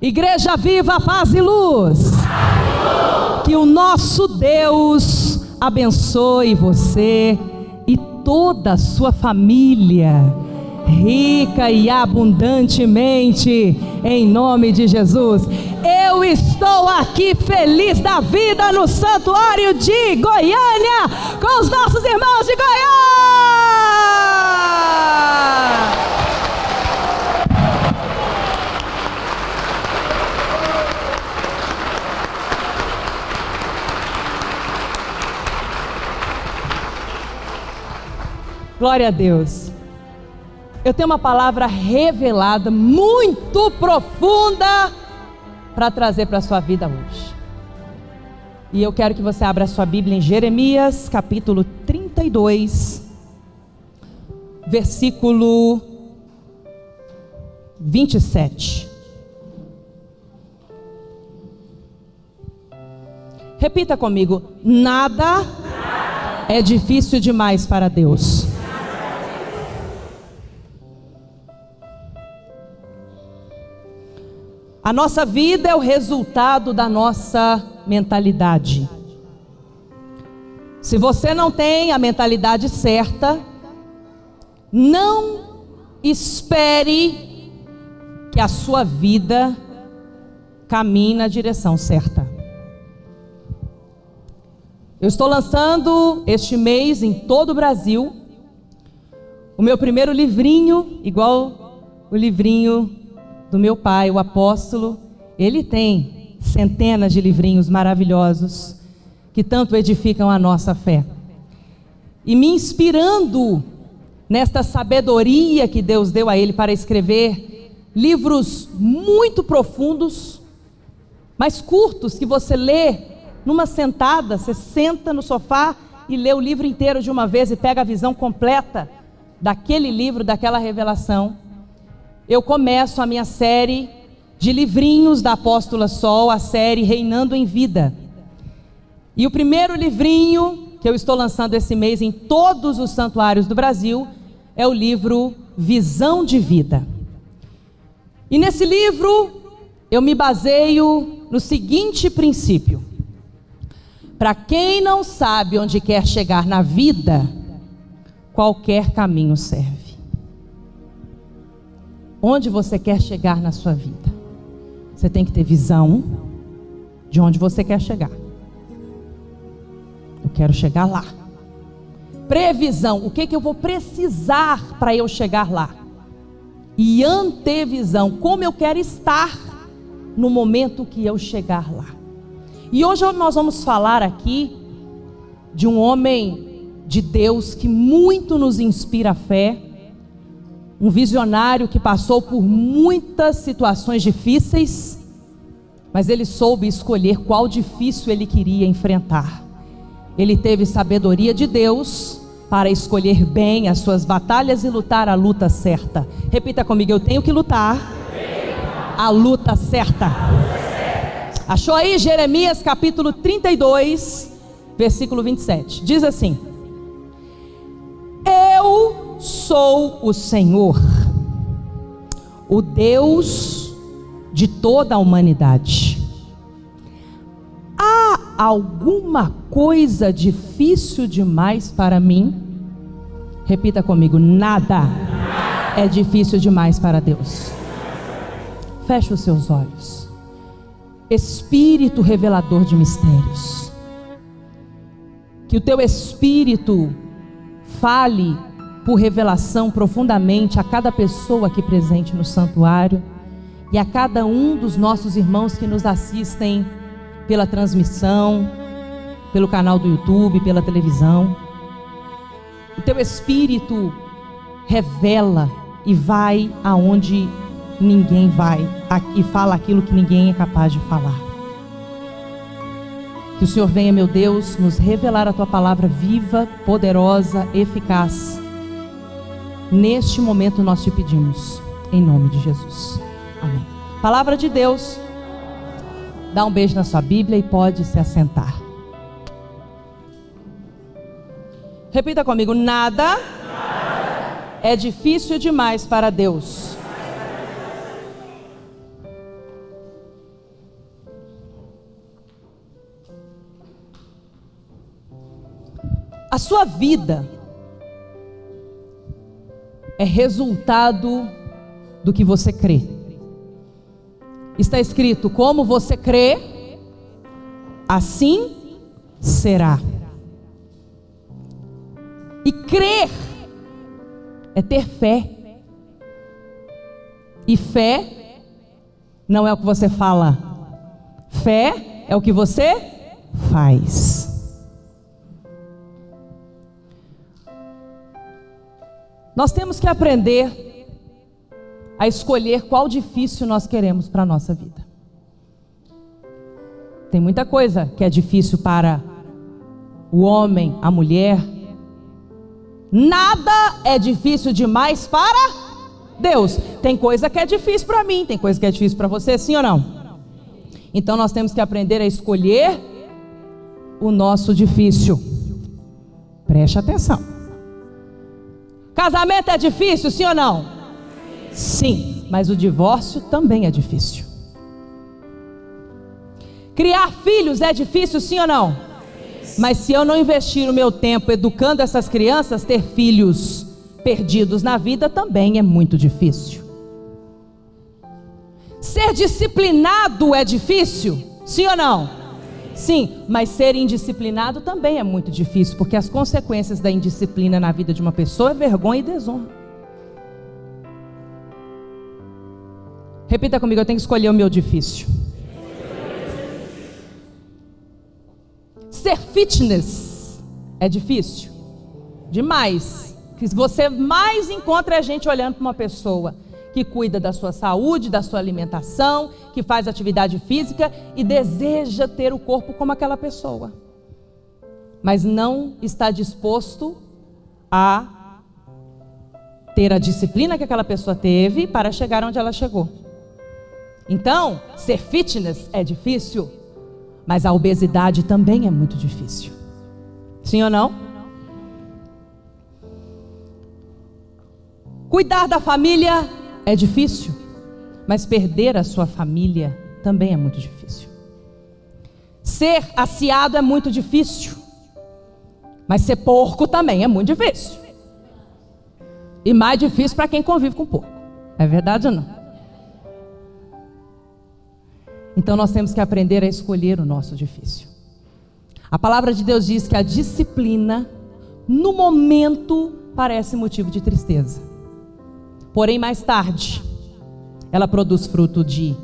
Igreja Viva, Paz e Luz. Que o nosso Deus abençoe você e toda a sua família, rica e abundantemente, em nome de Jesus. Eu estou aqui feliz da vida no Santuário de Goiânia, com os nossos irmãos de Goiânia. Glória a Deus. Eu tenho uma palavra revelada, muito profunda, para trazer para a sua vida hoje. E eu quero que você abra a sua Bíblia em Jeremias, capítulo 32, versículo 27. Repita comigo: nada é difícil demais para Deus. A nossa vida é o resultado da nossa mentalidade. Se você não tem a mentalidade certa, não espere que a sua vida caminhe na direção certa. Eu estou lançando este mês em todo o Brasil o meu primeiro livrinho, igual o livrinho do meu pai, o apóstolo. Ele tem centenas de livrinhos maravilhosos que tanto edificam a nossa fé. E me inspirando nesta sabedoria que Deus deu a ele para escrever livros muito profundos, mas curtos, que você lê numa sentada. Você senta no sofá e lê o livro inteiro de uma vez e pega a visão completa daquele livro, daquela revelação. Eu começo a minha série de livrinhos da Apóstola Sol, a série Reinando em Vida. E o primeiro livrinho que eu estou lançando esse mês em todos os santuários do Brasil é o livro Visão de Vida. E nesse livro eu me baseio no seguinte princípio: para quem não sabe onde quer chegar na vida, qualquer caminho serve. Onde você quer chegar na sua vida? Você tem que ter visão de onde você quer chegar. Eu quero chegar lá. Previsão, o que eu vou precisar para eu chegar lá? E antevisão, como eu quero estar no momento que eu chegar lá. E hoje nós vamos falar aqui de um homem de Deus que muito nos inspira a fé. Um visionário que passou por muitas situações difíceis, mas ele soube escolher qual difícil ele queria enfrentar. Ele teve sabedoria de Deus para escolher bem as suas batalhas e lutar a luta certa. Repita comigo: eu tenho que lutar a luta certa. Achou aí? Jeremias capítulo 32, versículo 27. Diz assim: eu sou o Senhor, o Deus de toda a humanidade. Há alguma coisa difícil demais para mim? Repita comigo: nada é difícil demais para Deus. Feche os seus olhos. Espírito revelador de mistérios, que o teu Espírito fale por revelação profundamente a cada pessoa aqui presente no santuário e a cada um dos nossos irmãos que nos assistem pela transmissão, pelo canal do YouTube, pela televisão. O teu Espírito revela e vai aonde ninguém vai, e fala aquilo que ninguém é capaz de falar. Que o Senhor venha, meu Deus, nos revelar a tua palavra viva, poderosa, eficaz. Neste momento nós te pedimos, em nome de Jesus. Amém. Palavra de Deus. Dá um beijo na sua Bíblia e pode se assentar. Repita comigo: nada é difícil demais para Deus. A sua vida é resultado do que você crê. Está escrito: como você crê, assim será. E crer é ter fé. E fé não é o que você fala. Fé é o que você faz. Nós temos que aprender a escolher qual difícil nós queremos para a nossa vida. Tem muita coisa que é difícil para o homem, a mulher. Nada é difícil demais para Deus. Tem coisa que é difícil para mim, tem coisa que é difícil para você, sim ou não? Então nós temos que aprender a escolher o nosso difícil. Preste atenção. Casamento é difícil, sim ou não? Sim, mas o divórcio também é difícil. Criar filhos é difícil, sim ou não? Mas se eu não investir o meu tempo educando essas crianças, ter filhos perdidos na vida também é muito difícil. Ser disciplinado é difícil, sim ou não? Sim, mas ser indisciplinado também é muito difícil, porque as consequências da indisciplina na vida de uma pessoa é vergonha e desonra. Repita comigo: eu tenho que escolher o meu difícil. Ser fitness é difícil demais. Que você mais encontra a gente olhando para uma pessoa que cuida da sua saúde, da sua alimentação, que faz atividade física e deseja ter o corpo como aquela pessoa, mas não está disposto a ter a disciplina que aquela pessoa teve para chegar onde ela chegou. Então, ser fitness é difícil, mas a obesidade também é muito difícil. Sim ou não? Cuidar da família é difícil, mas perder a sua família também é muito difícil. Ser aciado é muito difícil, mas ser porco também é muito difícil. E mais difícil para quem convive com porco. É verdade ou não? Então nós temos que aprender a escolher o nosso difícil. A palavra de Deus diz que a disciplina, no momento, parece motivo de tristeza. Porém, mais tarde, ela produz fruto de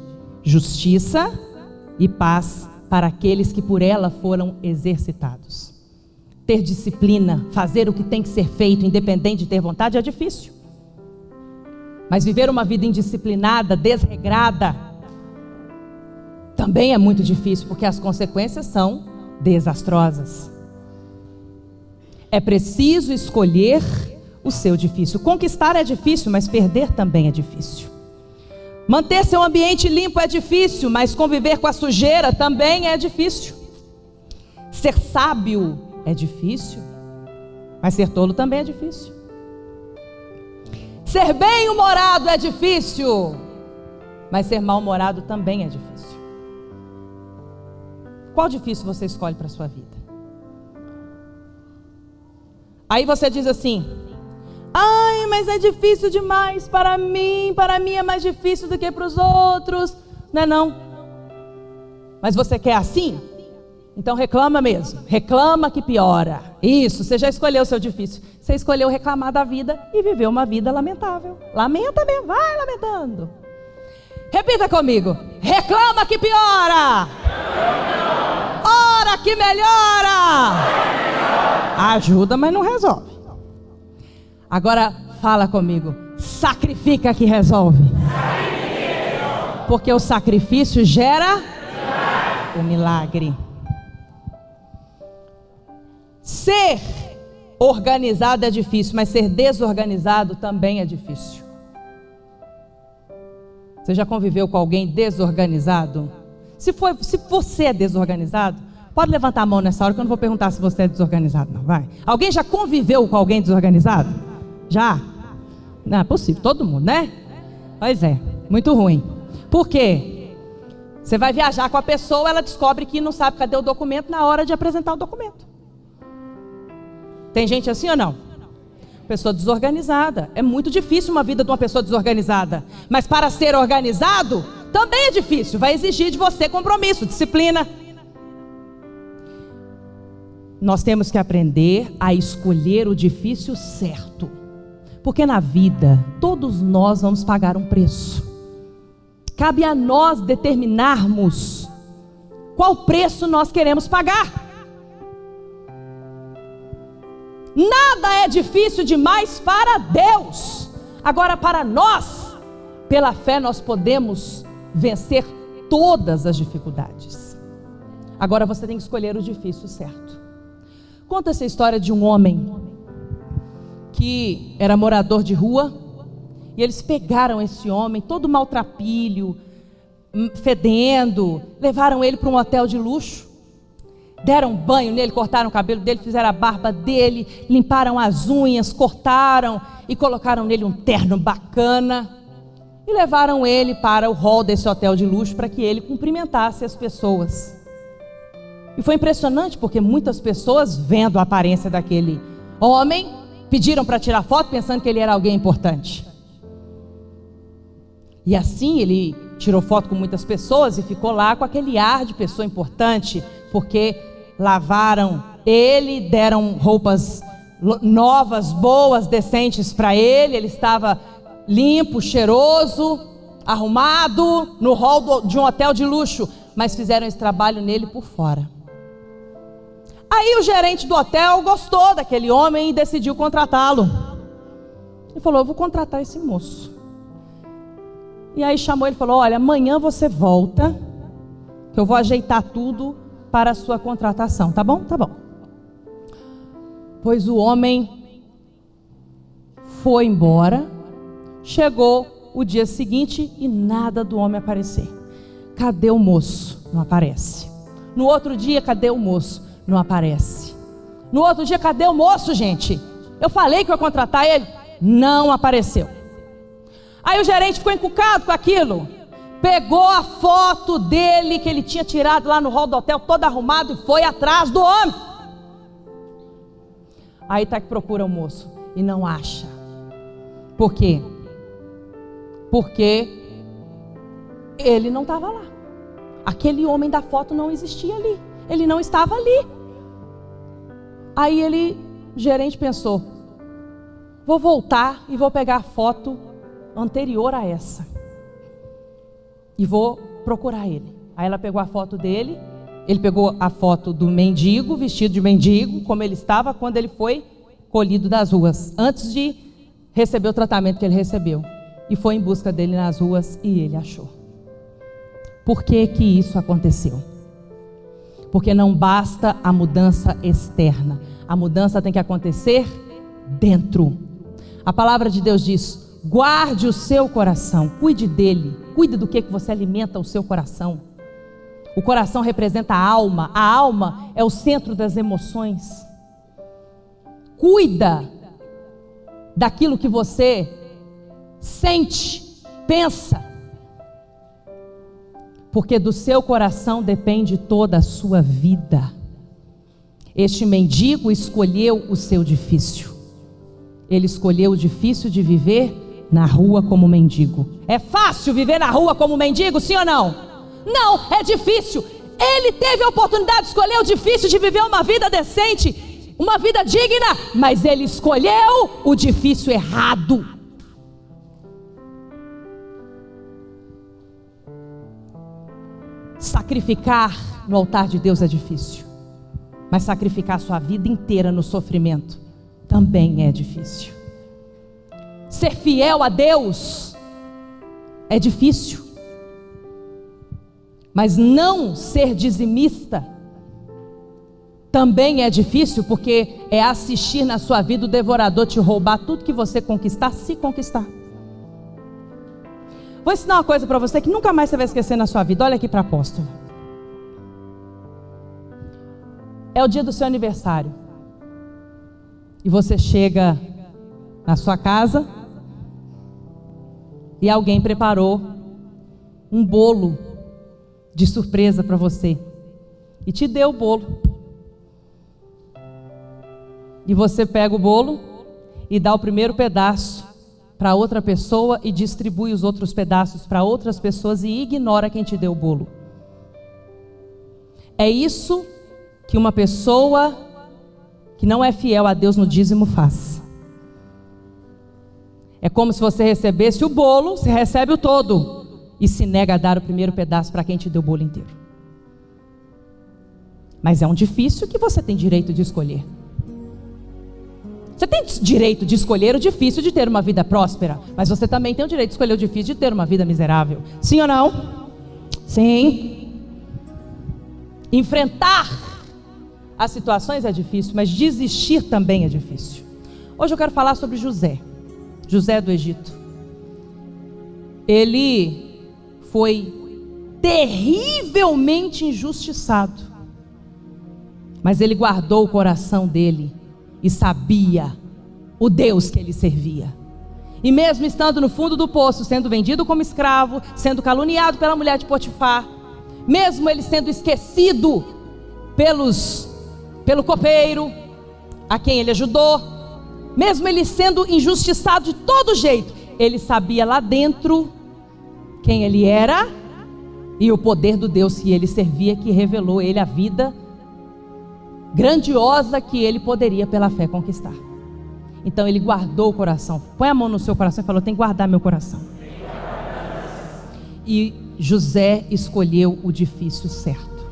justiça e paz para aqueles que por ela foram exercitados. Ter disciplina, fazer o que tem que ser feito, independente de ter vontade, é difícil. Mas viver uma vida indisciplinada, desregrada, também é muito difícil, porque as consequências são desastrosas. É preciso escolher o seu difícil. Conquistar é difícil, mas perder também é difícil. Manter seu ambiente limpo é difícil, mas conviver com a sujeira também é difícil. Ser sábio é difícil, mas ser tolo também é difícil. Ser bem-humorado é difícil, mas ser mal-humorado também é difícil. Qual difícil você escolhe para a sua vida? Aí você diz assim: ai, mas é difícil demais para mim é mais difícil do que para os outros. Não é não? Mas você quer assim? Então reclama mesmo, reclama que piora. Isso, você já escolheu o seu difícil. Você escolheu reclamar da vida e viver uma vida lamentável. Lamenta mesmo, vai lamentando. Repita comigo: reclama que piora, ora que melhora. Ajuda, mas não resolve. Agora fala comigo: sacrifica que resolve. Porque o sacrifício gera o milagre. Ser organizado é difícil, mas ser desorganizado também é difícil. Você já conviveu com alguém desorganizado? Se você é desorganizado, pode levantar a mão nessa hora que eu não vou perguntar se você é desorganizado, não, vai. Alguém já conviveu com alguém desorganizado? Já? Não é possível, todo mundo, né? Pois é, muito ruim. Por quê? Você vai viajar com a pessoa, ela descobre que não sabe cadê o documento na hora de apresentar o documento. Tem gente assim ou não? Pessoa desorganizada. É muito difícil uma vida de uma pessoa desorganizada. Mas para ser organizado, também é difícil. Vai exigir de você compromisso, disciplina. Nós temos que aprender a escolher o difícil certo. Porque na vida, todos nós vamos pagar um preço. Cabe a nós determinarmos qual preço nós queremos pagar. Nada é difícil demais para Deus. Agora, para nós, pela fé, nós podemos vencer todas as dificuldades. Agora você tem que escolher o difícil certo. Conta essa história de um homem que era morador de rua, e eles pegaram esse homem, todo maltrapilho, fedendo, levaram ele para um hotel de luxo, deram banho nele, cortaram o cabelo dele, fizeram a barba dele, limparam as unhas, cortaram e colocaram nele um terno bacana e levaram ele para o hall desse hotel de luxo para que ele cumprimentasse as pessoas. E foi impressionante porque muitas pessoas, vendo a aparência daquele homem, pediram para tirar foto pensando que ele era alguém importante. E assim ele tirou foto com muitas pessoas e ficou lá com aquele ar de pessoa importante, porque lavaram ele, deram roupas novas, boas, decentes para ele. Ele estava limpo, cheiroso, arrumado, no hall de um hotel de luxo, mas fizeram esse trabalho nele por fora. Aí o gerente do hotel gostou daquele homem e decidiu contratá-lo. Ele falou: eu vou contratar esse moço. E aí chamou ele e falou: olha, amanhã você volta, que eu vou ajeitar tudo para a sua contratação, tá bom? Tá bom. Pois o homem foi embora, chegou o dia seguinte e nada do homem aparecer. Cadê o moço? Não aparece. No outro dia, cadê o moço? Não aparece. No outro dia, cadê o moço, gente? Eu falei que eu ia contratar ele. Não apareceu. Aí o gerente ficou encucado com aquilo. Pegou a foto dele que ele tinha tirado lá no hall do hotel, todo arrumado, e foi atrás do homem. Aí tá que procura o moço e não acha. Por quê? Porque ele não estava lá. Aquele homem da foto não existia ali. Ele não estava ali. Aí o gerente pensou: vou voltar e vou pegar a foto anterior a essa e vou procurar ele. Aí ela pegou a foto dele, ele pegou a foto do mendigo, vestido de mendigo, como ele estava quando ele foi colhido das ruas, antes de receber o tratamento que ele recebeu, e foi em busca dele nas ruas e ele achou. Por que que isso aconteceu? Porque não basta a mudança externa, a mudança tem que acontecer dentro. A palavra de Deus diz: guarde o seu coração, cuide dele, cuide do que você alimenta o seu coração. O coração representa a alma é o centro das emoções. Cuida daquilo que você sente, pensa, porque do seu coração depende toda a sua vida. Este mendigo escolheu o seu difícil. Ele escolheu o difícil de viver na rua como mendigo. É fácil viver na rua como mendigo, sim ou não? Não, é difícil. Ele teve a oportunidade de escolher o difícil de viver uma vida decente, uma vida digna, mas ele escolheu o difícil errado. Sacrificar no altar de Deus é difícil, mas sacrificar sua vida inteira no sofrimento também é difícil. Ser fiel a Deus é difícil, mas não ser dizimista também é difícil, porque é assistir na sua vida o devorador te roubar tudo que você conquistar, se conquistar. Vou ensinar uma coisa para você que nunca mais você vai esquecer na sua vida. Olha aqui para o apóstolo. É o dia do seu aniversário. E você chega na sua casa e alguém preparou um bolo de surpresa para você e te deu o bolo. e você pega o bolo e dá o primeiro pedaço para outra pessoa e distribui os outros pedaços para outras pessoas e ignora quem te deu o bolo. É isso que uma pessoa que não é fiel a Deus no dízimo faz. É como se você recebesse o bolo, você recebe o todo e se nega a dar o primeiro pedaço para quem te deu o bolo inteiro. Mas é um difícil que você tem direito de escolher. Você tem direito de escolher o difícil de ter uma vida próspera, mas você também tem o direito de escolher o difícil de ter uma vida miserável. Sim ou não? Sim. Enfrentar as situações é difícil, mas desistir também é difícil. Hoje eu quero falar sobre José do Egito. Ele foi terrivelmente injustiçado, mas ele guardou o coração dele e sabia o Deus que ele servia. E mesmo estando no fundo do poço, sendo vendido como escravo, sendo caluniado pela mulher de Potifar, mesmo ele sendo esquecido pelo copeiro, a quem ele ajudou, mesmo ele sendo injustiçado de todo jeito, ele sabia lá dentro quem ele era e o poder do Deus que ele servia, que revelou ele a vida grandiosa que ele poderia pela fé conquistar. Então ele guardou o coração. Põe a mão no seu coração e falou: tem que guardar meu coração. E José escolheu o difícil certo.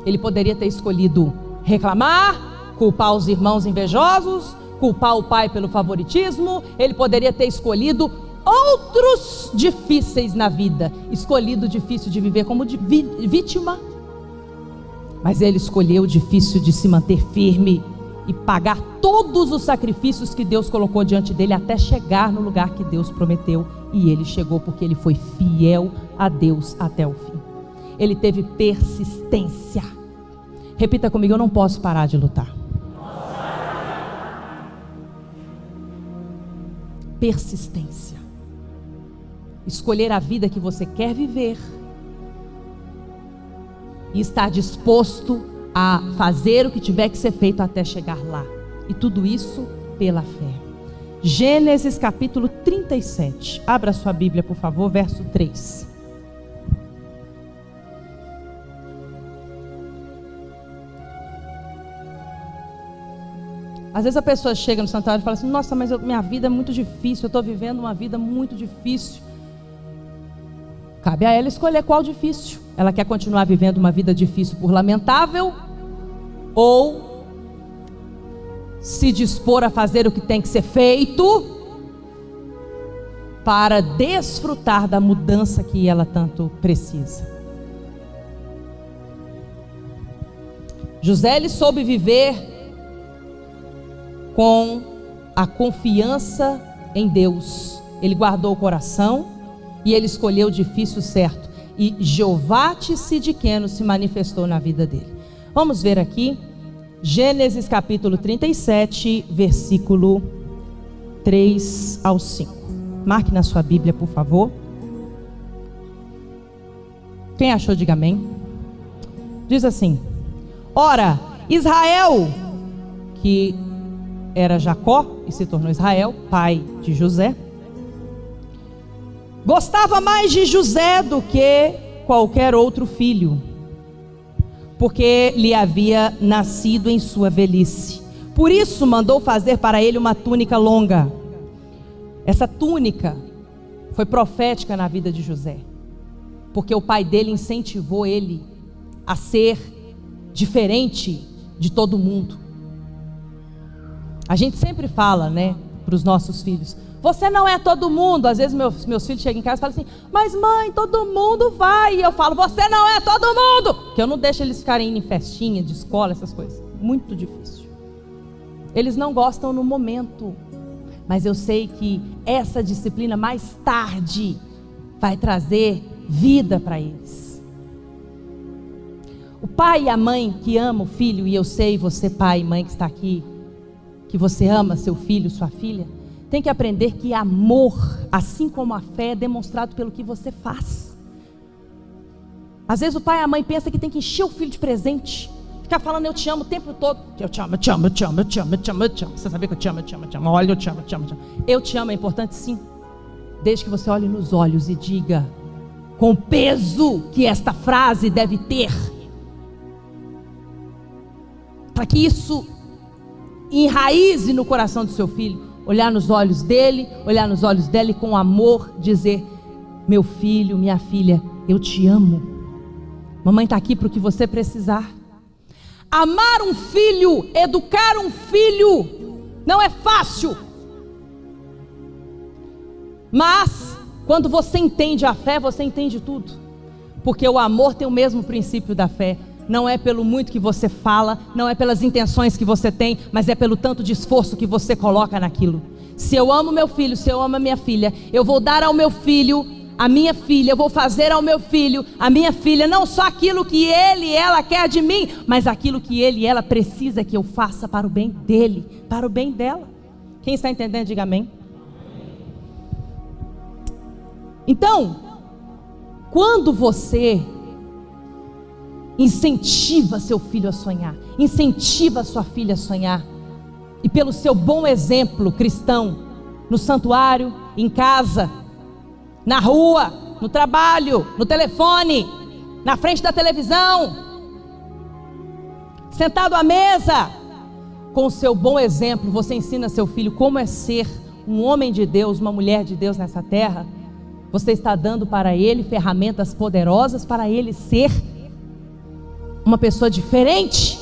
Ele poderia ter escolhido reclamar, culpar os irmãos invejosos, culpar o pai pelo favoritismo. Ele poderia ter escolhido outros difíceis na vida, escolhido o difícil de viver como vítima. Mas ele escolheu o difícil de se manter firme e pagar todos os sacrifícios que Deus colocou diante dele até chegar no lugar que Deus prometeu. E ele chegou porque ele foi fiel a Deus até o fim. Ele teve persistência. Repita comigo: eu não posso parar de lutar. Persistência. Escolher a vida que você quer viver e estar disposto a fazer o que tiver que ser feito até chegar lá. E tudo isso pela fé. Gênesis capítulo 37. Abra sua Bíblia, por favor, verso 3. Às vezes a pessoa chega no santuário e fala assim: nossa, mas minha vida é muito difícil, eu estou vivendo uma vida muito difícil. Cabe a ela escolher qual difícil. Ela quer continuar vivendo uma vida difícil por lamentável, ou se dispor a fazer o que tem que ser feito para desfrutar da mudança que ela tanto precisa. José, ele soube viver com a confiança em Deus. Ele guardou o coração e ele escolheu o difícil certo. E Jeová Tsidiqueno se manifestou na vida dele. Vamos ver aqui, Gênesis capítulo 37, versículo 3 ao 5. Marque na sua Bíblia, por favor. Quem achou, diga amém. Diz assim: ora, Israel, que era Jacó e se tornou Israel, pai de José, gostava mais de José do que qualquer outro filho, porque lhe havia nascido em sua velhice. Por isso mandou fazer para ele uma túnica longa. Essa túnica foi profética na vida de José, porque o pai dele incentivou ele a ser diferente de todo mundo. A gente sempre fala, né, para os nossos filhos: você não é todo mundo. Às vezes meus filhos chegam em casa e falam assim: mas mãe, todo mundo vai. E eu falo: você não é todo mundo. Porque eu não deixo eles ficarem indo em festinha de escola, essas coisas. Muito difícil. Eles não gostam no momento, mas eu sei que essa disciplina mais tarde vai trazer vida para eles. O pai e a mãe que ama o filho, e eu sei, você pai e mãe que está aqui, que você ama seu filho, sua filha, tem que aprender que amor, assim como a fé, é demonstrado pelo que você faz. Às vezes o pai e a mãe pensam que tem que encher o filho de presente, Ficar falando eu te amo o tempo todo. Eu te amo, eu te amo, eu te amo, eu te amo, eu te amo, eu te amo. Você sabia que eu te amo, eu te amo, eu te amo. Olha, eu te amo, eu te amo, eu te amo. Eu te amo é importante, sim. Desde que você olhe nos olhos e diga com o peso que esta frase deve ter, para que isso enraize no coração do seu filho. Olhar nos olhos dele, olhar nos olhos dela e com amor dizer: meu filho, minha filha, eu te amo. Mamãe está aqui para o que você precisar. Amar um filho, educar um filho, não é fácil. Mas, quando você entende a fé, você entende tudo. Porque o amor tem o mesmo princípio da fé. Não é pelo muito que você fala, não é pelas intenções que você tem, mas é pelo tanto de esforço que você coloca naquilo. Se eu amo meu filho, se eu amo a minha filha, eu vou dar ao meu filho, a minha filha, eu vou fazer ao meu filho, a minha filha, não só aquilo que ele e ela quer de mim, mas aquilo que ele e ela precisa que eu faça para o bem dele, para o bem dela. Quem está entendendo, diga amém. Então, quando você incentiva seu filho a sonhar, incentiva sua filha a sonhar, e pelo seu bom exemplo cristão, no santuário, em casa, na rua, no trabalho, no telefone, na frente da televisão, sentado à mesa, com o seu bom exemplo, você ensina seu filho como é ser um homem de Deus, uma mulher de Deus nessa terra. Você está dando para ele ferramentas poderosas para ele ser uma pessoa diferente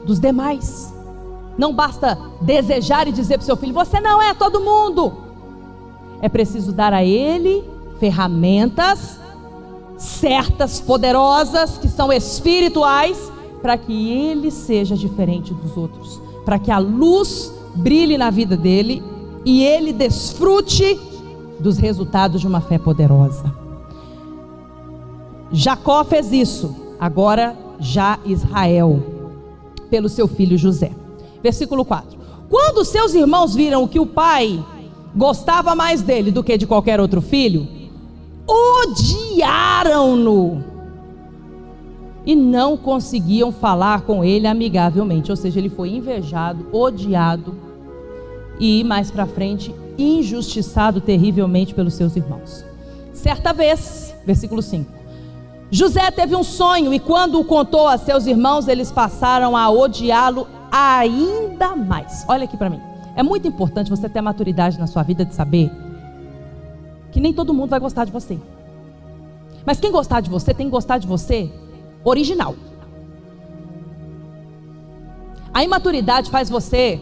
dos demais. Não basta desejar e dizer para o seu filho: você não é todo mundo. É preciso dar a ele ferramentas certas, poderosas, que são espirituais, para que ele seja diferente dos outros, para que a luz brilhe na vida dele e ele desfrute dos resultados de uma fé poderosa. Jacó fez isso, agora já Israel, pelo seu filho José. Versículo 4: quando seus irmãos viram que o pai gostava mais dele do que de qualquer outro filho, odiaram-no e não conseguiam falar com ele amigavelmente. Ou seja, ele foi invejado, odiado e mais para frente injustiçado terrivelmente pelos seus irmãos. Certa vez, versículo 5, José teve um sonho e quando o contou a seus irmãos, eles passaram a odiá-lo ainda mais. Olha aqui para mim, é muito importante você ter a maturidade na sua vida de saber que nem todo mundo vai gostar de você, mas quem gostar de você tem que gostar de você original. A imaturidade faz você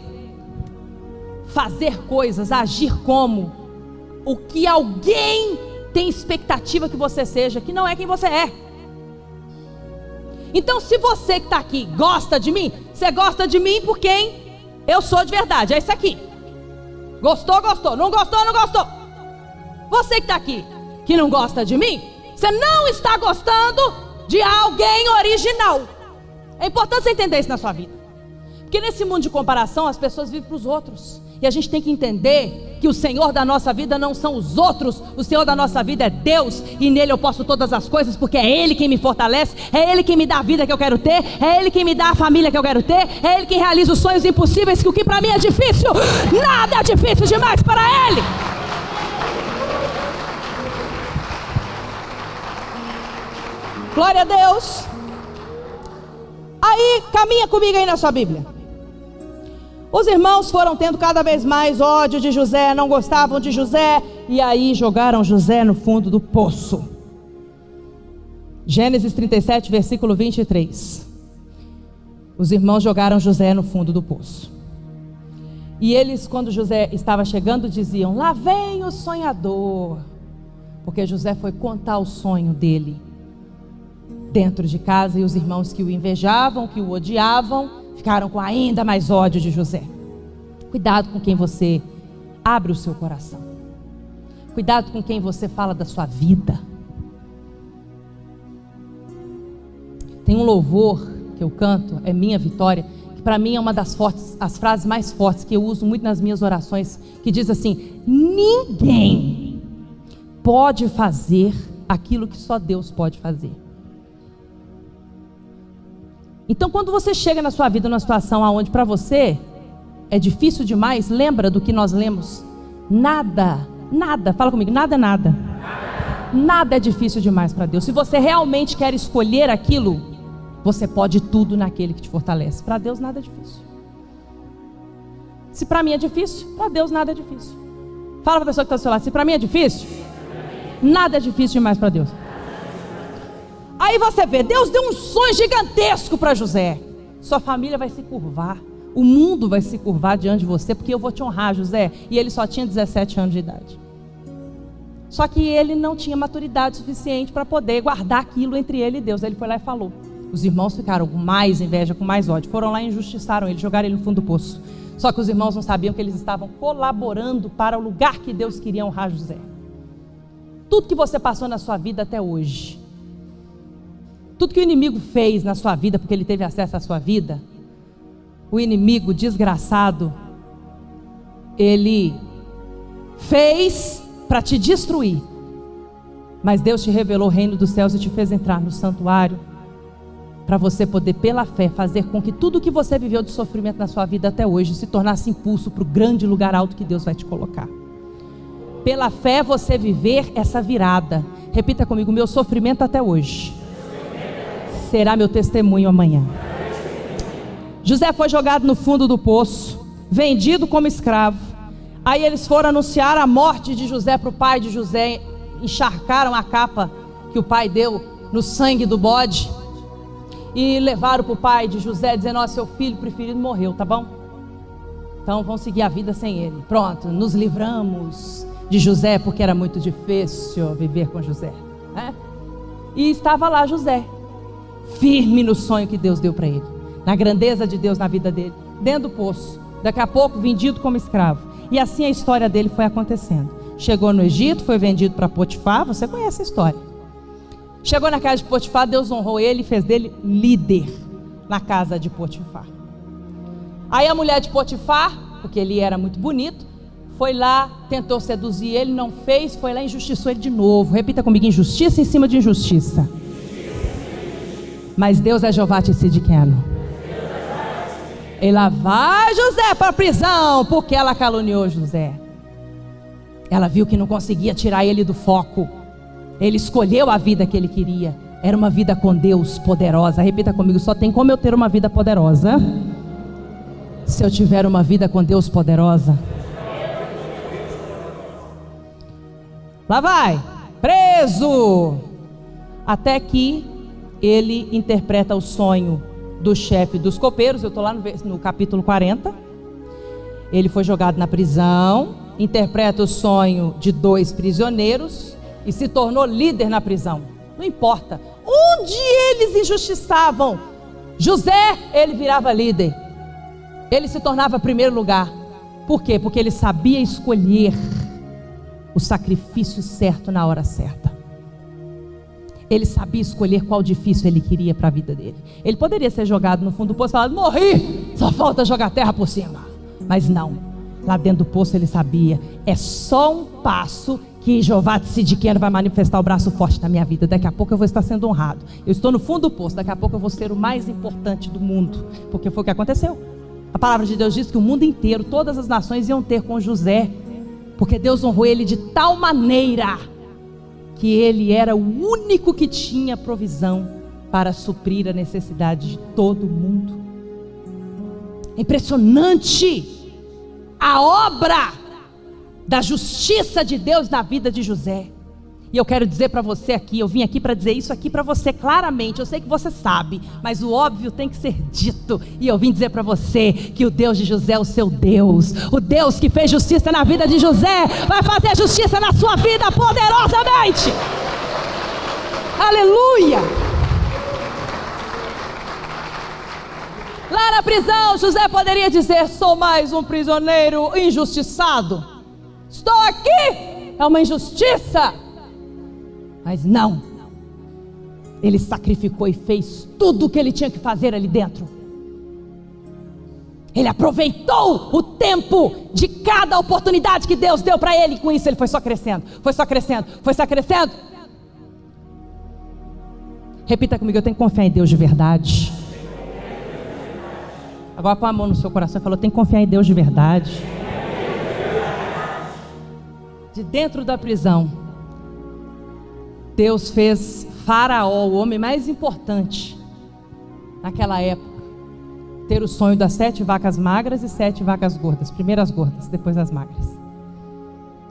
fazer coisas, agir como o que alguém tem expectativa que você seja, que não é quem você é. Então, se você que está aqui gosta de mim, você gosta de mim por quem eu sou de verdade. É isso aqui. Gostou, gostou. Não gostou, não gostou. Você que está aqui, que não gosta de mim, você não está gostando de alguém original. É importante você entender isso na sua vida, porque nesse mundo de comparação as pessoas vivem para os outros, e a gente tem que entender que o Senhor da nossa vida não são os outros. O Senhor da nossa vida é Deus, e nele eu posso todas as coisas, porque é Ele quem me fortalece, é Ele quem me dá a vida que eu quero ter, é Ele quem me dá a família que eu quero ter, é Ele quem realiza os sonhos impossíveis, que o que para mim é difícil, nada é difícil demais para Ele. Glória a Deus. Aí, caminha comigo aí na sua Bíblia. Os irmãos foram tendo cada vez mais ódio de José, não gostavam de José, e aí jogaram José no fundo do poço. Gênesis 37, versículo 23. Os irmãos jogaram José no fundo do poço. E eles, quando José estava chegando, diziam: lá vem o sonhador. Porque José foi contar o sonho dele dentro de casa, e os irmãos que o invejavam, que o odiavam, ficaram com ainda mais ódio de José. Cuidado com quem você abre o seu coração. Cuidado com quem você fala da sua vida. Tem um louvor que eu canto, é Minha Vitória, que para mim é uma das as frases mais fortes que eu uso muito nas minhas orações, que diz assim: ninguém pode fazer aquilo que só Deus pode fazer. Então, quando você chega na sua vida numa situação onde para você é difícil demais, lembra do que nós lemos? Nada, fala comigo, nada é nada. Nada é difícil demais para Deus. Se você realmente quer escolher aquilo, você pode tudo naquele que te fortalece. Para Deus nada é difícil. Se para mim é difícil, para Deus nada é difícil. Fala para a pessoa que está do seu lado, se para mim é difícil, nada é difícil demais para Deus. Aí você vê, Deus deu um sonho gigantesco para José. Sua família vai se curvar, o mundo vai se curvar diante de você, porque eu vou te honrar, José. E ele só tinha 17 anos de idade. Só que ele não tinha maturidade suficiente para poder guardar aquilo entre ele e Deus. Ele foi lá e falou. Os irmãos ficaram com mais inveja, com mais ódio. Foram lá e injustiçaram ele, jogaram ele no fundo do poço. Só que os irmãos não sabiam que eles estavam colaborando para o lugar que Deus queria honrar José. Tudo que você passou na sua vida até hoje, tudo que o inimigo fez na sua vida, porque ele teve acesso à sua vida, o inimigo desgraçado, ele fez para te destruir. Mas Deus te revelou o reino dos céus e te fez entrar no santuário, para você poder, pela fé, fazer com que tudo que você viveu de sofrimento na sua vida até hoje se tornasse impulso para o grande lugar alto que Deus vai te colocar. Pela fé você viver essa virada. Repita comigo, meu sofrimento até hoje será meu testemunho amanhã. José foi jogado no fundo do poço, vendido como escravo. Aí eles foram anunciar a morte de José para o pai de José, encharcaram a capa que o pai deu no sangue do bode e levaram para o pai de José, dizendo: ó, seu filho preferido morreu, tá bom? Então vamos seguir a vida sem ele. Pronto, nos livramos de José, porque era muito difícil viver com José, né? E estava lá José, firme no sonho que Deus deu para ele, na grandeza de Deus na vida dele, dentro do poço, daqui a pouco vendido como escravo. E assim a história dele foi acontecendo. Chegou no Egito, foi vendido para Potifar, você conhece a história. Chegou na casa de Potifar, Deus honrou ele e fez dele líder na casa de Potifar. Aí a mulher de Potifar, porque ele era muito bonito, foi lá, tentou seduzir ele, não fez, foi lá e injustiçou ele de novo. Repita comigo, injustiça em cima de injustiça. Mas Deus é Jeová Tsidkenu. E lá vai José para a prisão, porque ela caluniou José. Ela viu que não conseguia tirar ele do foco. Ele escolheu a vida que ele queria. Era uma vida com Deus poderosa. Repita comigo, só tem como eu ter uma vida poderosa se eu tiver uma vida com Deus poderosa. Lá vai, preso. Até que ele interpreta o sonho do chefe dos copeiros. Eu estou lá no capítulo 40. Ele foi jogado na prisão, interpreta o sonho de 2 prisioneiros e se tornou líder na prisão. Não importa onde eles injustiçavam José, ele virava líder. Ele se tornava primeiro lugar. Por quê? Porque ele sabia escolher o sacrifício certo na hora certa. Ele sabia escolher qual difícil ele queria para a vida dele. Ele poderia ser jogado no fundo do poço e falar: morri, só falta jogar terra por cima. Mas não, lá dentro do poço ele sabia: é só um passo que Jeová Tsidkenu vai manifestar o braço forte na minha vida. Daqui a pouco eu vou estar sendo honrado. Eu estou no fundo do poço, daqui a pouco eu vou ser o mais importante do mundo. Porque foi o que aconteceu. A palavra de Deus diz que o mundo inteiro, todas as nações iam ter com José, porque Deus honrou ele de tal maneira que ele era o único que tinha provisão para suprir a necessidade de todo mundo. Impressionante a obra da justiça de Deus na vida de José. E eu quero dizer para você aqui, eu vim aqui para dizer isso aqui para você claramente. Eu sei que você sabe, mas o óbvio tem que ser dito. E eu vim dizer para você que o Deus de José é o seu Deus. O Deus que fez justiça na vida de José vai fazer justiça na sua vida poderosamente. Aleluia! Lá na prisão, José poderia dizer: sou mais um prisioneiro injustiçado. Estou aqui, é uma injustiça. Mas não, ele sacrificou e fez tudo o que ele tinha que fazer ali dentro. Ele aproveitou o tempo de cada oportunidade que Deus deu para ele. E com isso ele foi só crescendo, foi só crescendo, foi só crescendo. Repita comigo, eu tenho que confiar em Deus de verdade. Agora põe a mão no seu coração e fala: tem que confiar em Deus de verdade. De dentro da prisão, Deus fez Faraó, o homem mais importante naquela época, ter o sonho das 7 vacas magras e 7 vacas gordas. Primeiro as gordas, depois as magras.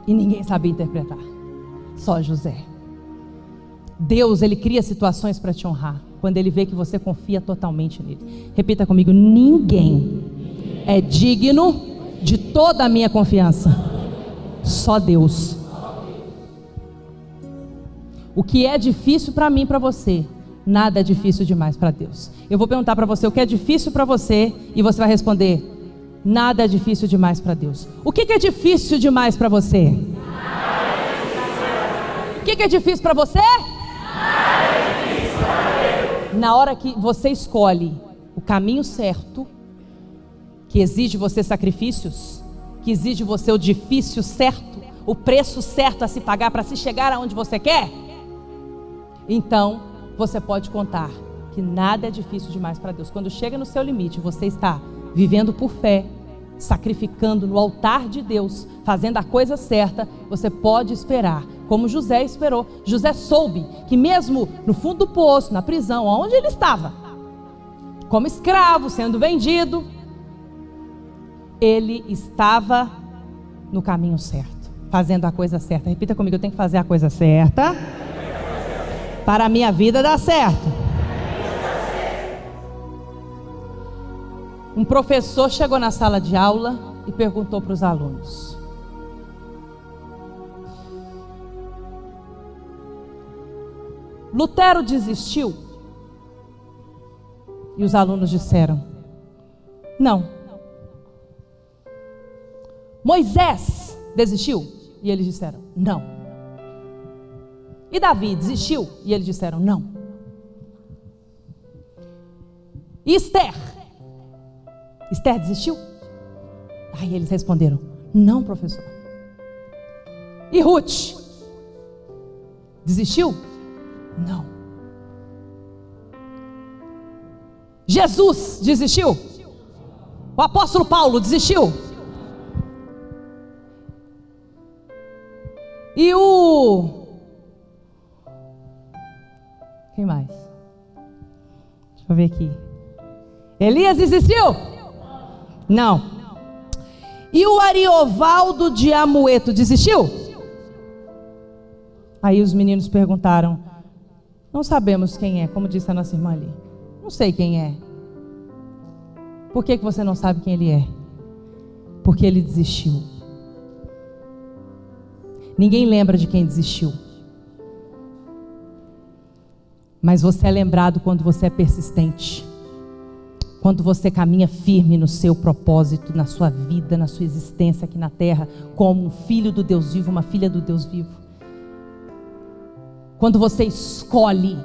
E ninguém sabia interpretar, só José. Deus, Ele cria situações para te honrar, quando Ele vê que você confia totalmente nele. Repita comigo: ninguém é digno de toda a minha confiança, só Deus. O que é difícil para mim e para você, nada é difícil demais para Deus. Eu vou perguntar para você o que é difícil para você, e você vai responder: nada é difícil demais para Deus. O que é difícil demais para você? O que é difícil para você? Na hora que você escolhe o caminho certo, que exige você sacrifícios, que exige você o difícil certo, o preço certo a se pagar para se chegar aonde você quer, então você pode contar que nada é difícil demais para Deus. Quando chega no seu limite, você está vivendo por fé, sacrificando no altar de Deus, fazendo a coisa certa, você pode esperar, como José esperou. José soube que mesmo no fundo do poço, na prisão, onde ele estava, como escravo, sendo vendido, ele estava no caminho certo, fazendo a coisa certa. Repita comigo: eu tenho que fazer a coisa certa para a minha vida dar certo. Um professor chegou na sala de aula e perguntou para os alunos: Lutero desistiu? E os alunos disseram: não. Moisés desistiu? E eles disseram: não. E Davi desistiu? E eles disseram: não. E Esther desistiu? Aí eles responderam: não, professor. E Ruth desistiu? Não. Jesus desistiu? O apóstolo Paulo desistiu? E quem mais? Deixa eu ver aqui. Elias desistiu? Não. E o Ariovaldo de Amoeto desistiu? Aí os meninos perguntaram: não sabemos quem é, como disse a nossa irmã ali. Não sei quem é. Por que você não sabe quem ele é? Porque ele desistiu. Ninguém lembra de quem desistiu, mas você é lembrado quando você é persistente, quando você caminha firme no seu propósito, na sua vida, na sua existência aqui na terra, como um filho do Deus vivo, uma filha do Deus vivo. Quando você escolhe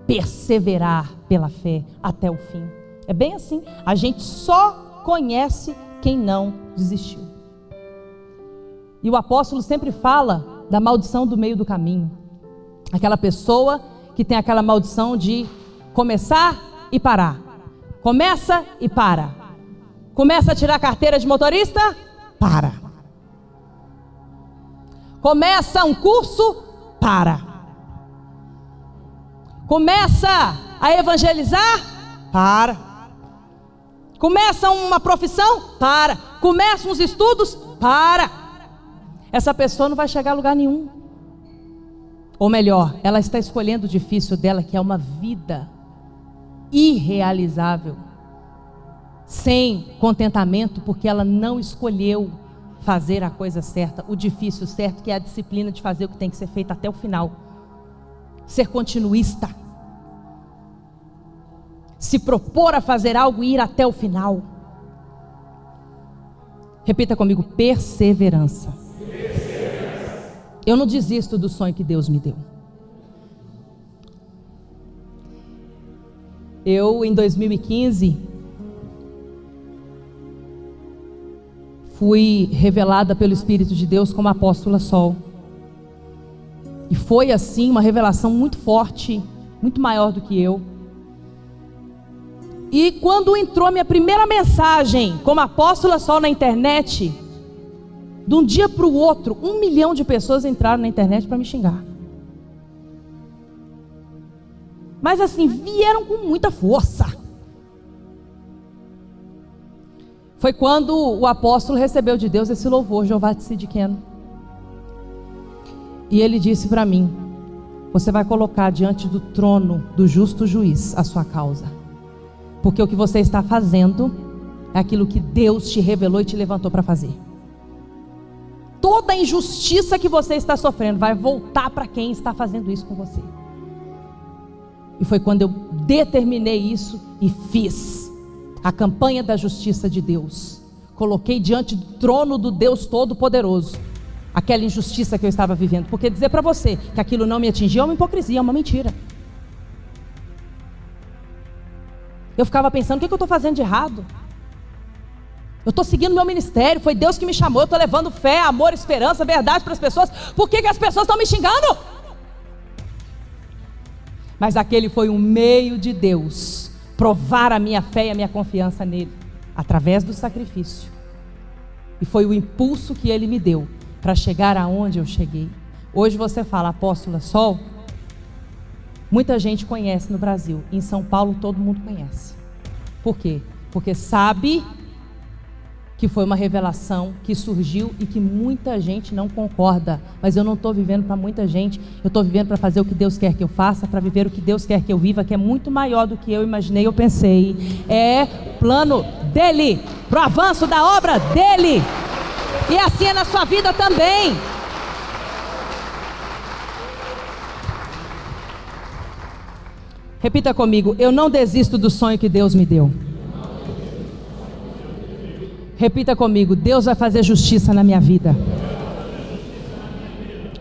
perseverar pela fé até o fim. É bem assim. A gente só conhece quem não desistiu. E o apóstolo sempre fala da maldição do meio do caminho. Aquela pessoa que tem aquela maldição de começar e parar. Começa e para. Começa a tirar a carteira de motorista, para. Começa um curso, para. Começa a evangelizar, para. Começa uma profissão, para. Começa uns estudos, para. Essa pessoa não vai chegar a lugar nenhum. Ou melhor, ela está escolhendo o difícil dela, que é uma vida irrealizável, sem contentamento, porque ela não escolheu fazer a coisa certa, o difícil certo, que é a disciplina de fazer o que tem que ser feito até o final. Ser continuista, se propor a fazer algo e ir até o final. Repita comigo: perseverança. Eu não desisto do sonho que Deus me deu. Eu, em 2015, fui revelada pelo Espírito de Deus como apóstola Sol. E foi assim uma revelação muito forte, muito maior do que eu. E quando entrou minha primeira mensagem como apóstola Sol na internet, de um dia para o outro, 1 milhão de pessoas entraram na internet para me xingar. Mas assim, vieram com muita força. Foi quando o apóstolo recebeu de Deus esse louvor, Jeová Tzidkenu. E ele disse para mim: você vai colocar diante do trono do justo juiz a sua causa. Porque o que você está fazendo é aquilo que Deus te revelou e te levantou para fazer. Toda a injustiça que você está sofrendo vai voltar para quem está fazendo isso com você. E foi quando eu determinei isso e fiz a campanha da justiça de Deus. Coloquei diante do trono do Deus Todo-Poderoso aquela injustiça que eu estava vivendo. Porque dizer para você que aquilo não me atingia é uma hipocrisia, é uma mentira. Eu ficava pensando: o que eu estou fazendo de errado? Eu estou seguindo meu ministério, foi Deus que me chamou, eu estou levando fé, amor, esperança, verdade para as pessoas. Por que as pessoas estão me xingando? Mas aquele foi um meio de Deus provar a minha fé e a minha confiança nele, através do sacrifício. E foi o impulso que ele me deu para chegar aonde eu cheguei. Hoje você fala apóstola Sol, muita gente conhece no Brasil. Em São Paulo todo mundo conhece. Por quê? Porque sabe que foi uma revelação que surgiu e que muita gente não concorda. Mas eu não estou vivendo para muita gente. Eu estou vivendo para fazer o que Deus quer que eu faça, para viver o que Deus quer que eu viva, que é muito maior do que eu imaginei, eu pensei. É plano dele, para o avanço da obra dele. E assim é na sua vida também. Repita comigo: eu não desisto do sonho que Deus me deu. Repita comigo: Deus vai fazer justiça na minha vida.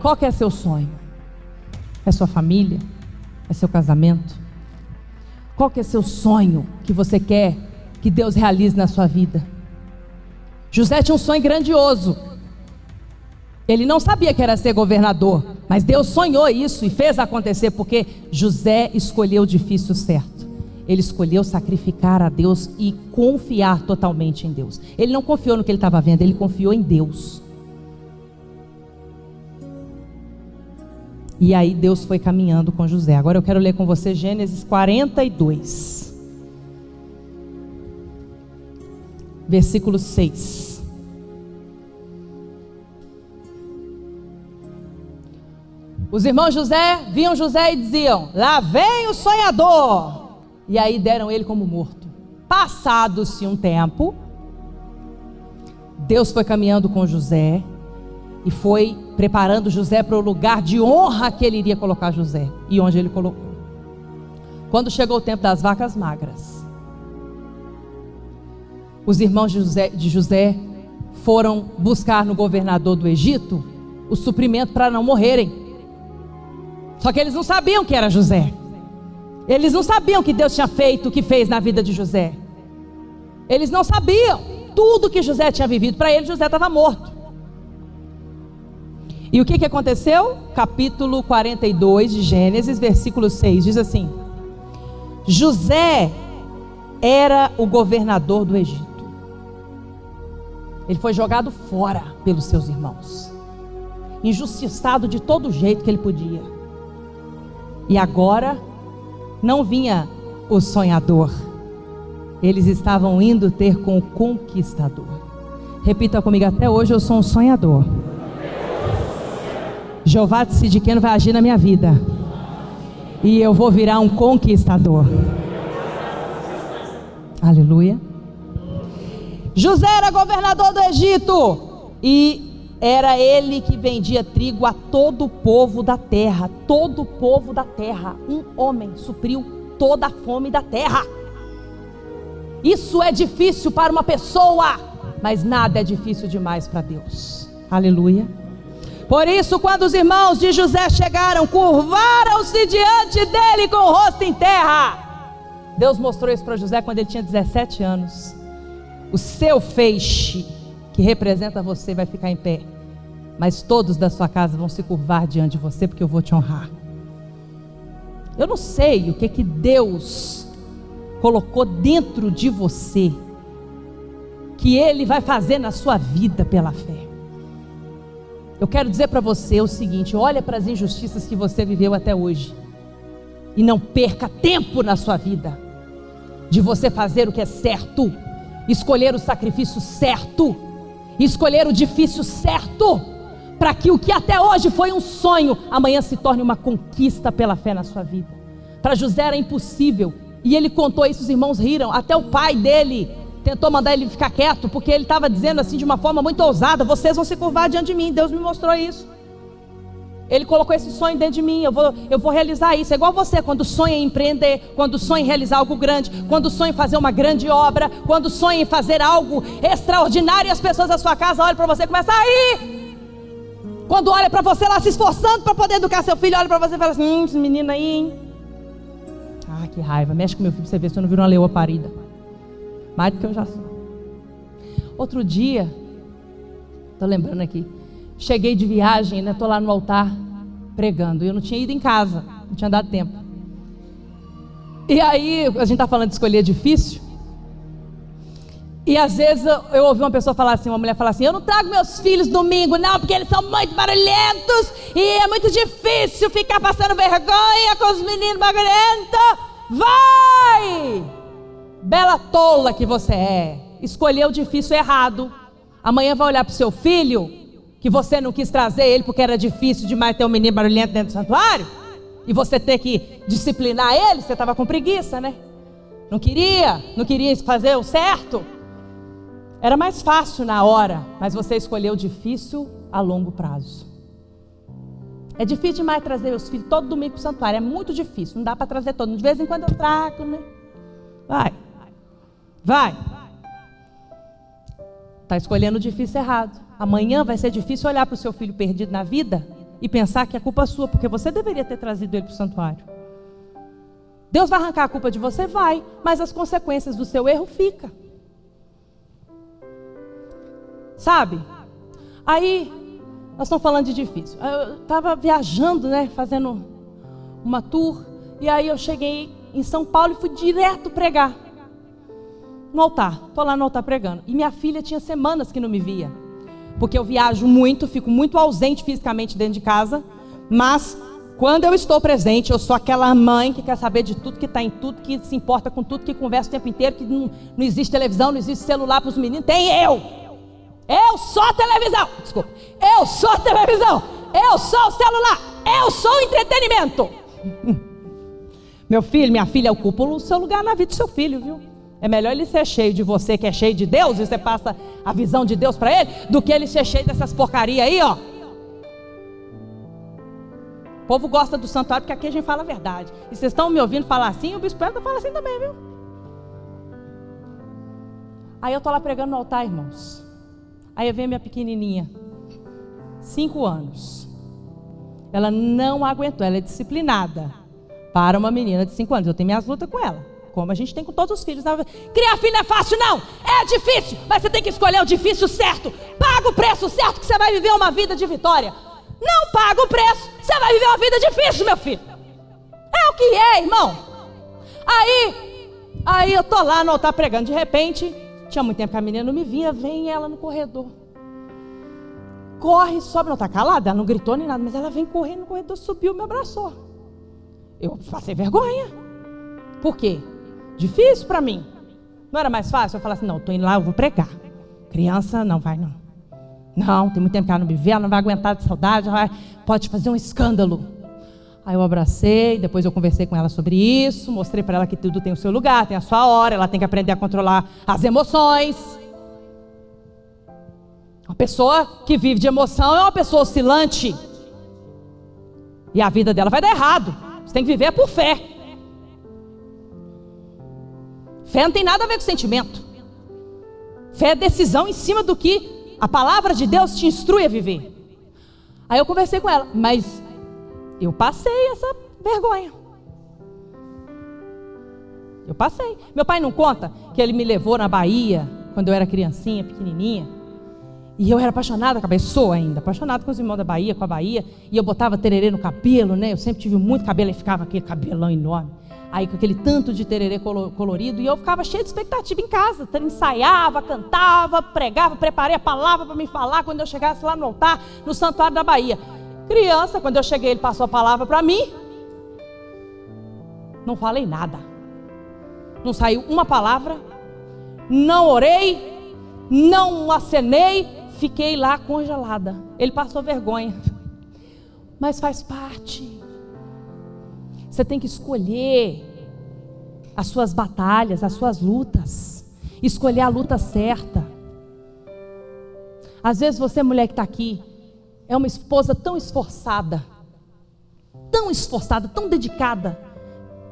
Qual que é seu sonho? É sua família? É seu casamento? Qual que é seu sonho que você quer que Deus realize na sua vida? José tinha um sonho grandioso. Ele não sabia que era ser governador, mas Deus sonhou isso e fez acontecer, porque José escolheu o difícil certo. Ele escolheu sacrificar a Deus e confiar totalmente em Deus. Ele não confiou no que ele estava vendo, ele confiou em Deus. E aí Deus foi caminhando com José. Agora eu quero ler com você Gênesis 42, versículo 6. Os irmãos José viam José e diziam: lá vem o sonhador. E aí deram ele como morto. Passado-se um tempo, Deus foi caminhando com José e foi preparando José para o lugar de honra que ele iria colocar José, e onde ele colocou. Quando chegou o tempo das vacas magras, os irmãos de José foram buscar no governador do Egito o suprimento para não morrerem. Só que eles não sabiam que era José. Eles não sabiam que Deus tinha feito o que fez na vida de José. Eles não sabiam tudo que José tinha vivido. Para eles, José estava morto. E o que aconteceu? Capítulo 42 de Gênesis, versículo 6, diz assim: José era o governador do Egito. Ele foi jogado fora pelos seus irmãos, injustiçado de todo jeito que ele podia. E agora não vinha o sonhador, eles estavam indo ter com o conquistador. Repita comigo: até hoje eu sou um sonhador. Jeová Tzidkenu vai agir na minha vida e eu vou virar um conquistador. Aleluia. José era governador do Egito e era ele que vendia trigo a todo o povo da terra. Todo o povo da terra. Um homem supriu toda a fome da terra. Isso é difícil para uma pessoa, mas nada é difícil demais para Deus. Aleluia. Por isso, quando os irmãos de José chegaram, curvaram-se diante dele com o rosto em terra. Deus mostrou isso para José quando ele tinha 17 anos. O seu feixe, que representa você, vai ficar em pé, mas todos da sua casa vão se curvar diante de você, porque eu vou te honrar. Eu não sei o que Deus colocou dentro de você, que Ele vai fazer na sua vida pela fé. Eu quero dizer para você o seguinte: olha para as injustiças que você viveu até hoje, e não perca tempo na sua vida, de você fazer o que é certo, escolher o sacrifício certo, escolher o difícil certo, para que o que até hoje foi um sonho, amanhã se torne uma conquista pela fé na sua vida. Para José era impossível, e ele contou isso, os irmãos riram, até o pai dele tentou mandar ele ficar quieto, porque ele estava dizendo assim de uma forma muito ousada: vocês vão se curvar diante de mim. Deus me mostrou isso. Ele colocou esse sonho dentro de mim, eu vou realizar isso. É igual você, quando sonha em empreender, quando sonha em realizar algo grande, quando sonha em fazer uma grande obra, quando sonha em fazer algo extraordinário, e as pessoas da sua casa olham para você e começam a rir. Quando olha para você lá se esforçando para poder educar seu filho, olha para você e fala assim: esse menino aí, hein? Ah, que raiva, mexe com meu filho para você ver se eu não viro uma leoa parida. Mais do que eu já sou. Outro dia, estou lembrando aqui, cheguei de viagem, né? Estou lá no altar pregando, e eu não tinha ido em casa, não tinha dado tempo. E aí, a gente está falando de escolher difícil, e às vezes eu ouvi uma pessoa falar assim, uma mulher falar assim: eu não trago meus filhos domingo não, porque eles são muito barulhentos, e é muito difícil ficar passando vergonha com os meninos barulhentos. Vai! Bela tola que você é, escolheu o difícil errado. Amanhã vai olhar para o seu filho, que você não quis trazer ele porque era difícil demais ter um menino barulhento dentro do santuário, e você ter que disciplinar ele. Você estava com preguiça, né? Não queria fazer o certo. Era mais fácil na hora, mas você escolheu o difícil a longo prazo. É difícil demais trazer os filhos todo domingo para o santuário, é muito difícil, não dá para trazer todo. De vez em quando eu trago, né? Vai. Está escolhendo o difícil errado. Amanhã vai ser difícil olhar para o seu filho perdido na vida e pensar que é culpa sua, porque você deveria ter trazido ele para o santuário. Deus vai arrancar a culpa de você? Vai, mas as consequências do seu erro ficam. Sabe? Aí, nós estamos falando de difícil. Eu estava viajando, né, fazendo uma tour, e aí eu cheguei em São Paulo e fui direto pregar no altar. Estou lá no altar pregando. E minha filha tinha semanas que não me via, porque eu viajo muito, fico muito ausente fisicamente dentro de casa, mas quando eu estou presente, eu sou aquela mãe que quer saber de tudo, que está em tudo, que se importa com tudo, que conversa o tempo inteiro, que não existe televisão, não existe celular para os meninos. Tem eu sou a televisão, desculpa, eu sou a televisão, eu sou o celular, eu sou o entretenimento. Meu filho, minha filha, ocupa o seu lugar na vida do seu filho, viu? É melhor ele ser cheio de você, que é cheio de Deus, e você passa a visão de Deus para ele, do que ele ser cheio dessas porcarias aí, ó. O povo gosta do santuário porque aqui a gente fala a verdade. E vocês estão me ouvindo falar assim, o bispo Elton fala assim também, viu? Aí eu estou lá pregando no altar, irmãos. Aí vem minha pequenininha, 5 anos. Ela não aguentou, ela é disciplinada para uma menina de 5 anos. Eu tenho minhas lutas com ela, como a gente tem com todos os filhos. Criar filho não é fácil não, é difícil, mas você tem que escolher o difícil certo. Paga o preço certo que você vai viver uma vida de vitória. Não paga o preço, você vai viver uma vida difícil, meu filho. É o que é, irmão. Aí eu tô lá no altar pregando, de repente, tinha muito tempo que a menina não me vinha, vem ela no corredor. Corre, sobe, não tá calada, ela não gritou nem nada, mas ela vem correndo no corredor, subiu e me abraçou. Eu passei vergonha. Por quê? Difícil para mim. Não era mais fácil eu falar assim: não, estou indo lá, eu vou pregar. Criança, não vai não. Não, tem muito tempo que ela não me vê, ela não vai aguentar de saudade, pode fazer um escândalo. Aí eu abracei, depois eu conversei com ela sobre isso, mostrei para ela que tudo tem o seu lugar, tem a sua hora, ela tem que aprender a controlar as emoções. Uma pessoa que vive de emoção é uma pessoa oscilante. E a vida dela vai dar errado. Você tem que viver por fé. Fé não tem nada a ver com sentimento. Fé é decisão em cima do que a palavra de Deus te instrui a viver. Aí eu conversei com ela, mas eu passei essa vergonha. Eu passei. Meu pai não conta que ele me levou na Bahia quando eu era criancinha, pequenininha. E eu era apaixonada, sou ainda, apaixonada com os irmãos da Bahia, com a Bahia. E eu botava tererê no cabelo, né? Eu sempre tive muito cabelo e ficava aquele cabelão enorme. Aí com aquele tanto de tererê colorido, e eu ficava cheia de expectativa em casa, ensaiava, cantava, pregava, preparei a palavra para me falar quando eu chegasse lá no altar, no Santuário da Bahia. Criança, quando eu cheguei, ele passou a palavra para mim, não falei nada, não saiu uma palavra, não orei, não acenei, fiquei lá congelada. Ele passou vergonha, mas faz parte. Você tem que escolher as suas batalhas, as suas lutas, escolher a luta certa. Às vezes você, mulher que está aqui, é uma esposa tão esforçada, tão dedicada,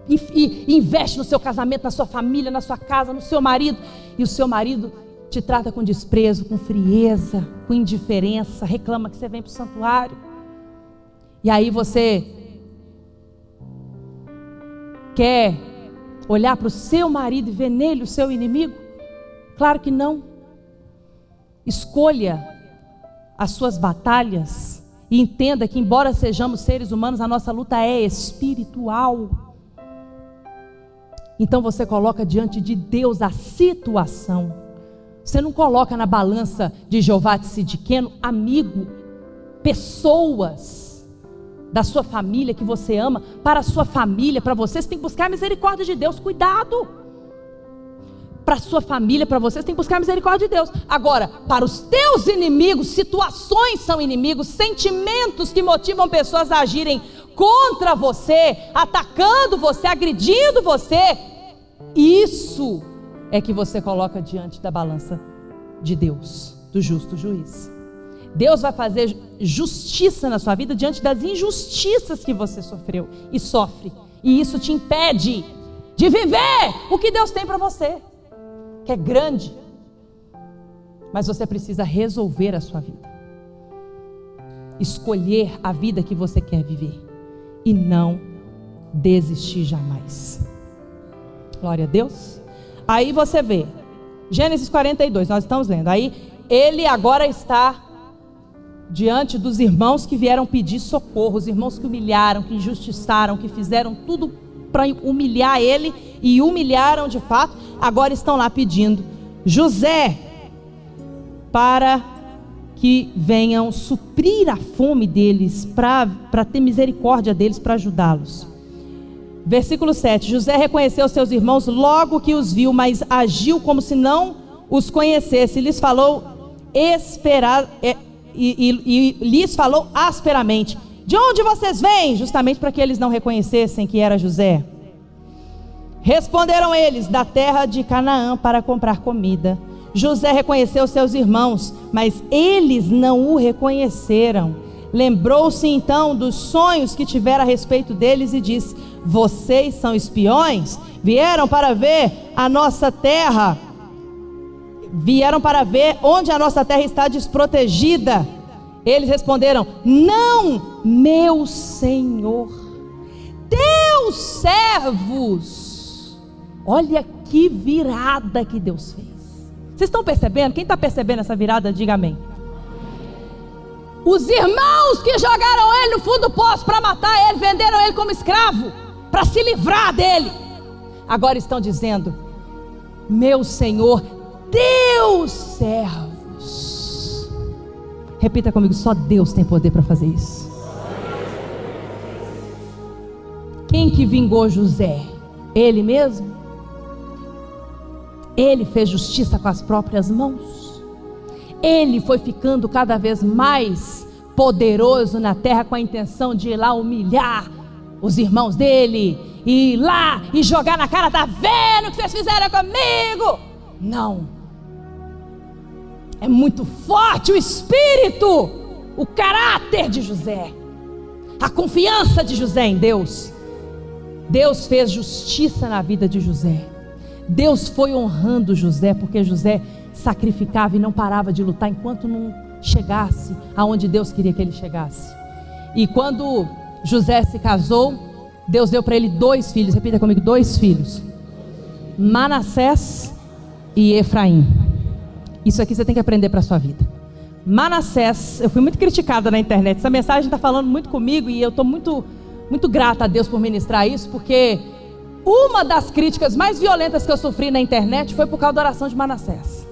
e investe no seu casamento, na sua família, na sua casa, no seu marido, e o seu marido te trata com desprezo, com frieza, com indiferença, reclama que você vem para o santuário, e aí você quer olhar para o seu marido e ver nele o seu inimigo? Claro que não. Escolha as suas batalhas e entenda que, embora sejamos seres humanos, a nossa luta é espiritual. Então você coloca diante de Deus a situação. Você não coloca na balança de Jeová de Sidiqueno amigo, pessoas da sua família que você ama, para a sua família, para você tem que buscar a misericórdia de Deus. Cuidado! Para a sua família, para você tem que buscar a misericórdia de Deus. Agora, para os teus inimigos, situações são inimigos, sentimentos que motivam pessoas a agirem contra você, atacando você, agredindo você, isso é que você coloca diante da balança de Deus, do justo juiz. Deus vai fazer justiça na sua vida diante das injustiças que você sofreu e sofre. E isso te impede de viver o que Deus tem para você, que é grande. Mas você precisa resolver a sua vida, escolher a vida que você quer viver e não desistir jamais. Glória a Deus. Aí você vê, Gênesis 42, nós estamos lendo. Aí ele agora está diante dos irmãos que vieram pedir socorro, os irmãos que humilharam, que injustiçaram, que fizeram tudo para humilhar ele e humilharam de fato. Agora estão lá pedindo José para que venham suprir a fome deles, para ter misericórdia deles, para ajudá-los. Versículo 7, José reconheceu seus irmãos logo que os viu, mas agiu como se não os conhecesse, lhes falou lhes falou asperamente: de onde vocês vêm? Justamente para que eles não reconhecessem que era José. Responderam eles: da terra de Canaã, para comprar comida. José reconheceu seus irmãos, mas eles não o reconheceram. Lembrou-se então dos sonhos que tivera a respeito deles e disse: vocês são espiões? Vieram para ver a nossa terra, vieram para ver onde a nossa terra está desprotegida. Eles responderam: não, meu senhor, teus servos. Olha que virada que Deus fez. Vocês estão percebendo? Quem está percebendo essa virada, diga amém. Os irmãos que jogaram ele no fundo do poço para matar ele, venderam ele como escravo, para se livrar dele, agora estão dizendo: meu senhor, teus servos. Repita comigo: só Deus tem poder para fazer isso. Quem que vingou José? Ele mesmo? Ele fez justiça com as próprias mãos. Ele foi ficando cada vez mais poderoso na terra, com a intenção de ir lá humilhar os irmãos dele, e ir lá e jogar na cara: tá vendo o que vocês fizeram comigo? Não. É muito forte o espírito, o caráter de José, a confiança de José em Deus. Deus fez justiça na vida de José. Deus foi honrando José, porque José sacrificava e não parava de lutar enquanto não chegasse aonde Deus queria que ele chegasse. E quando José se casou, Deus deu para ele 2 filhos. Repita comigo: 2 filhos, Manassés e Efraim. Isso aqui você tem que aprender para a sua vida. Manassés, eu fui muito criticada na internet, essa mensagem está falando muito comigo, e eu estou muito grata a Deus por ministrar isso, porque Uma das críticas mais violentas que eu sofri na internet foi por causa da oração de Manassés.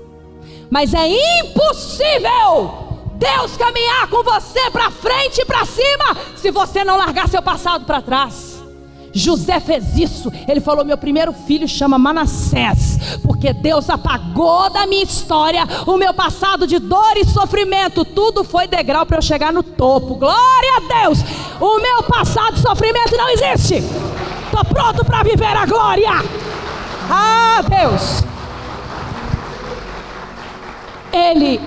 Mas é impossível Deus caminhar com você para frente e para cima se você não largar seu passado para trás. José fez isso. Ele falou: meu primeiro filho chama Manassés, porque Deus apagou da minha história o meu passado de dor e sofrimento. Tudo foi degrau para eu chegar no topo. Glória a Deus. O meu passado de sofrimento não existe. Estou pronto para viver a glória. Ah, Deus. Ele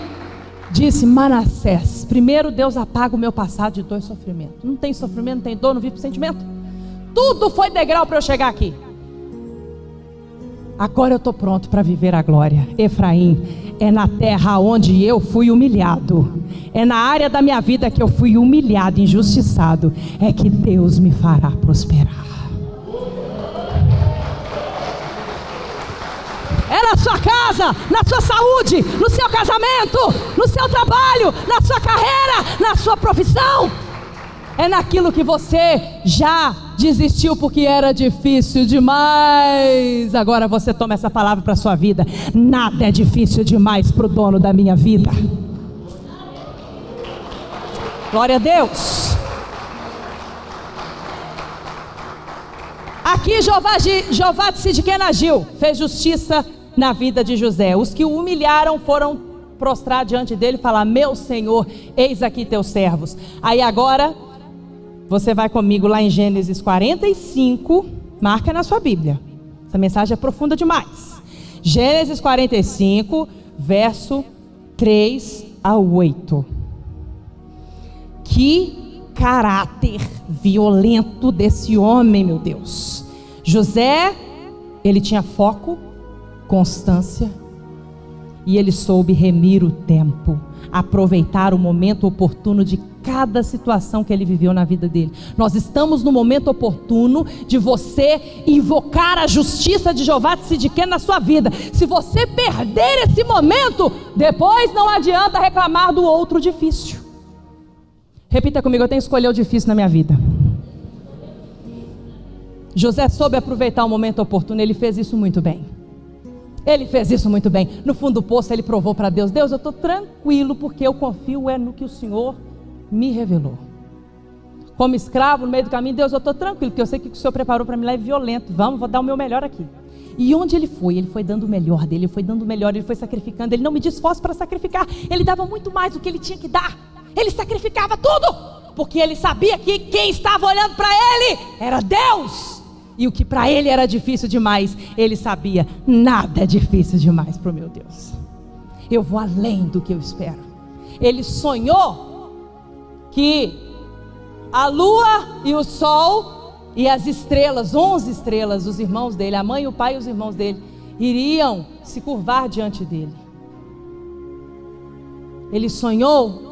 disse: Manassés, primeiro Deus apaga o meu passado de dor e sofrimento. Não tem sofrimento, não tem dor, não vive sentimento. Tudo foi degrau para eu chegar aqui. Agora eu estou pronto para viver a glória. Efraim, é na terra onde eu fui humilhado, é na área da minha vida que eu fui humilhado, injustiçado, é que Deus me fará prosperar. É na sua casa, na sua saúde, no seu casamento, no seu trabalho, na sua carreira, na sua profissão. É naquilo que você já desistiu porque era difícil demais. Agora você toma essa palavra para a sua vida. Nada é difícil demais para o dono da minha vida. Glória a Deus. Aqui Jeová de Sidquém agiu, fez justiça na vida de José. Os que o humilharam foram prostrar diante dele e falar: meu Senhor, eis aqui teus servos. Aí agora você vai comigo lá em Gênesis 45, marca na sua Bíblia. Essa mensagem é profunda demais. Gênesis 45, verso 3 a 8. Que caráter violento desse homem, meu Deus. José, ele tinha foco, constância, e ele soube remir o tempo, aproveitar o momento oportuno de cada situação que ele viveu na vida dele. Nós estamos no momento oportuno de você invocar a justiça de Jeová de Sidquém na sua vida. Se você perder esse momento, depois não adianta reclamar do outro difícil. Repita comigo: eu tenho que escolher o difícil na minha vida. José soube aproveitar o momento oportuno, ele fez isso muito bem. Ele fez isso muito bem. No fundo do poço ele provou para Deus: Deus, eu estou tranquilo porque eu confio no que o Senhor me revelou. Como escravo no meio do caminho, Deus, eu estou tranquilo porque eu sei que o que o Senhor preparou para mim lá é violento. Vou dar o meu melhor aqui. E onde ele foi dando o melhor dele, ele foi dando o melhor, ele foi sacrificando. Ele não media esforço para sacrificar, ele dava muito mais do que ele tinha que dar. Ele sacrificava tudo, porque ele sabia que quem estava olhando para ele era Deus. E o que para ele era difícil demais, ele sabia: nada é difícil demais para o meu Deus. Eu vou além do que eu espero. Ele sonhou que a lua e o sol e as estrelas, 11 estrelas, os irmãos dele, a mãe, o pai e os irmãos dele, iriam se curvar diante dele. Ele sonhou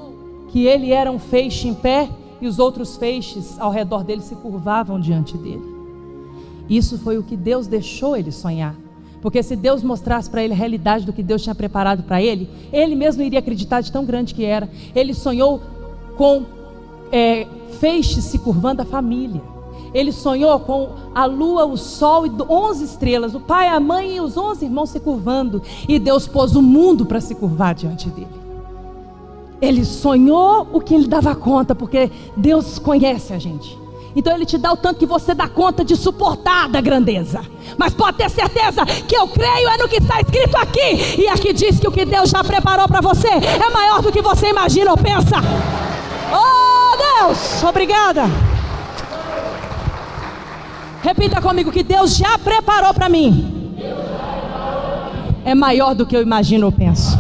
que ele era um feixe em pé e os outros feixes ao redor dele se curvavam diante dele. Isso foi o que Deus deixou ele sonhar. Porque se Deus mostrasse para ele a realidade do que Deus tinha preparado para ele, ele mesmo iria acreditar de tão grande que era. Ele sonhou com feixes se curvando a família. Ele sonhou com a lua, o sol e 11 estrelas, o pai, a mãe e os 11 irmãos se curvando. E Deus pôs o mundo para se curvar diante dele. Ele sonhou o que ele dava conta, porque Deus conhece a gente. Então ele te dá o tanto que você dá conta de suportar da grandeza. Mas pode ter certeza que eu creio no que está escrito aqui. E aqui diz que o que Deus já preparou para você é maior do que você imagina ou pensa. Oh Deus, obrigada. Repita comigo: que Deus já preparou para mim é maior do que eu imagino ou penso.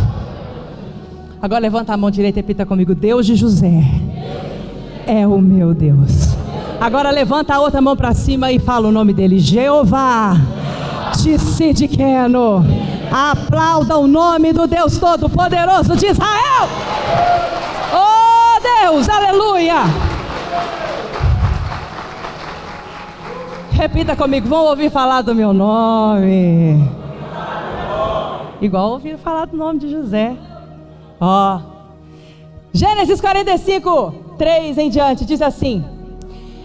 Agora levanta a mão direita e repita comigo: Deus de José é o meu Deus. Agora levanta a outra mão para cima e fala o nome dele: Jeová de Sidquém. Aplauda o nome do Deus Todo-Poderoso de Israel. Oh Deus, aleluia. Repita comigo: vão ouvir falar do meu nome, igual ouvir falar do nome de José. Ó, Gênesis 45, 3 em diante, diz assim: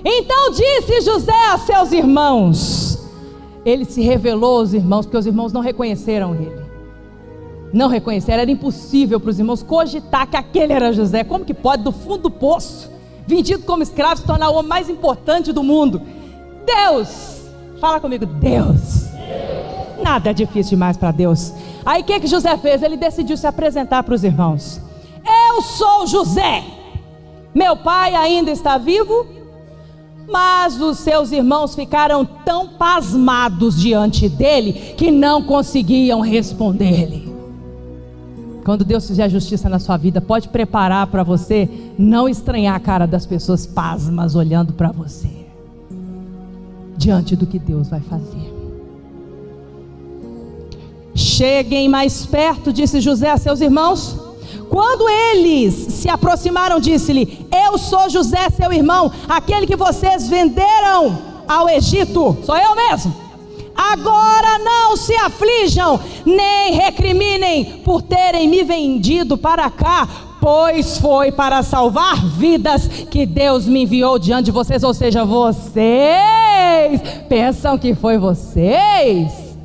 então disse José a seus irmãos: ele se revelou aos irmãos, porque os irmãos não reconheceram ele. Não reconheceram, era impossível para os irmãos cogitar que aquele era José. Como que pode, do fundo do poço, vendido como escravo, se tornar o homem mais importante do mundo? Deus, fala comigo, Deus. Nada é difícil demais para Deus. Aí o que José fez? Ele decidiu se apresentar para os irmãos. Eu sou José, meu pai ainda está vivo. Mas os seus irmãos ficaram tão pasmados diante dele que não conseguiam responder-lhe. Quando Deus fizer justiça na sua vida, pode preparar para você não estranhar a cara das pessoas pasmas olhando para você, diante do que Deus vai fazer. Cheguem mais perto, disse José a seus irmãos. Quando eles se aproximaram, disse-lhe: eu sou José, seu irmão, aquele que vocês venderam ao Egito. Sou eu mesmo. Agora não se aflijam, nem recriminem por terem me vendido para cá, pois foi para salvar vidas que Deus me enviou diante de vocês. Ou seja, vocês pensam que foi vocês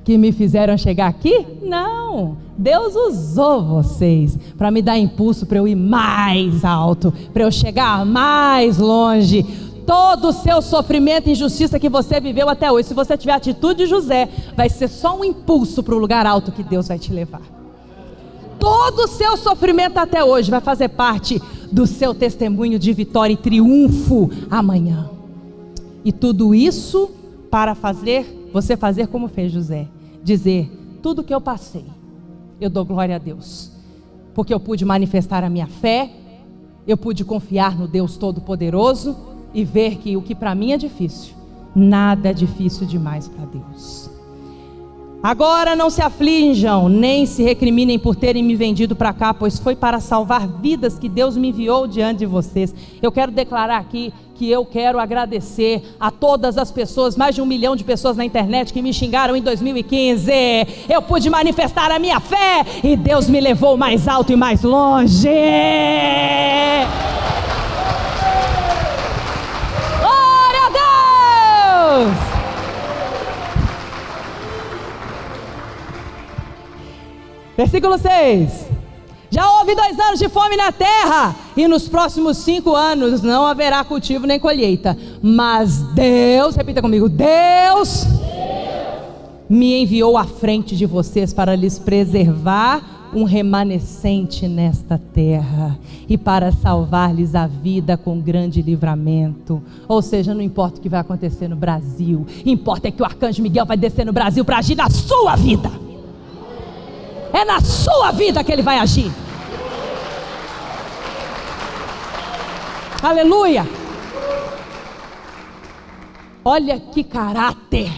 que me fizeram chegar aqui? Não, Deus usou vocês para me dar impulso para eu ir mais alto, para eu chegar mais longe. Todo o seu sofrimento e injustiça que você viveu até hoje, se você tiver a atitude de José, vai ser só um impulso para o lugar alto que Deus vai te levar. Todo o seu sofrimento até hoje vai fazer parte do seu testemunho de vitória e triunfo amanhã. E tudo isso para você fazer como fez José, dizer: tudo que eu passei, eu dou glória a Deus, porque eu pude manifestar a minha fé, eu pude confiar no Deus Todo-Poderoso e ver que o que para mim é difícil, nada é difícil demais para Deus. Agora não se aflijam, nem se recriminem por terem me vendido para cá, pois foi para salvar vidas que Deus me enviou diante de vocês. Eu quero declarar aqui que eu quero agradecer a todas as pessoas, mais de 1 milhão de pessoas na internet que me xingaram em 2015. Eu pude manifestar a minha fé e Deus me levou mais alto e mais longe. Glória a Deus! Versículo 6. Já houve 2 anos de fome na terra, e nos próximos 5 anos não haverá cultivo nem colheita. Mas Deus, repita comigo, Deus me enviou à frente de vocês para lhes preservar um remanescente nesta terra e para salvar-lhes a vida com grande livramento. Ou seja, não importa o que vai acontecer no Brasil, importa é que o arcanjo Miguel vai descer no Brasil para agir na sua vida. É na sua vida que ele vai agir. Aleluia. Olha que caráter,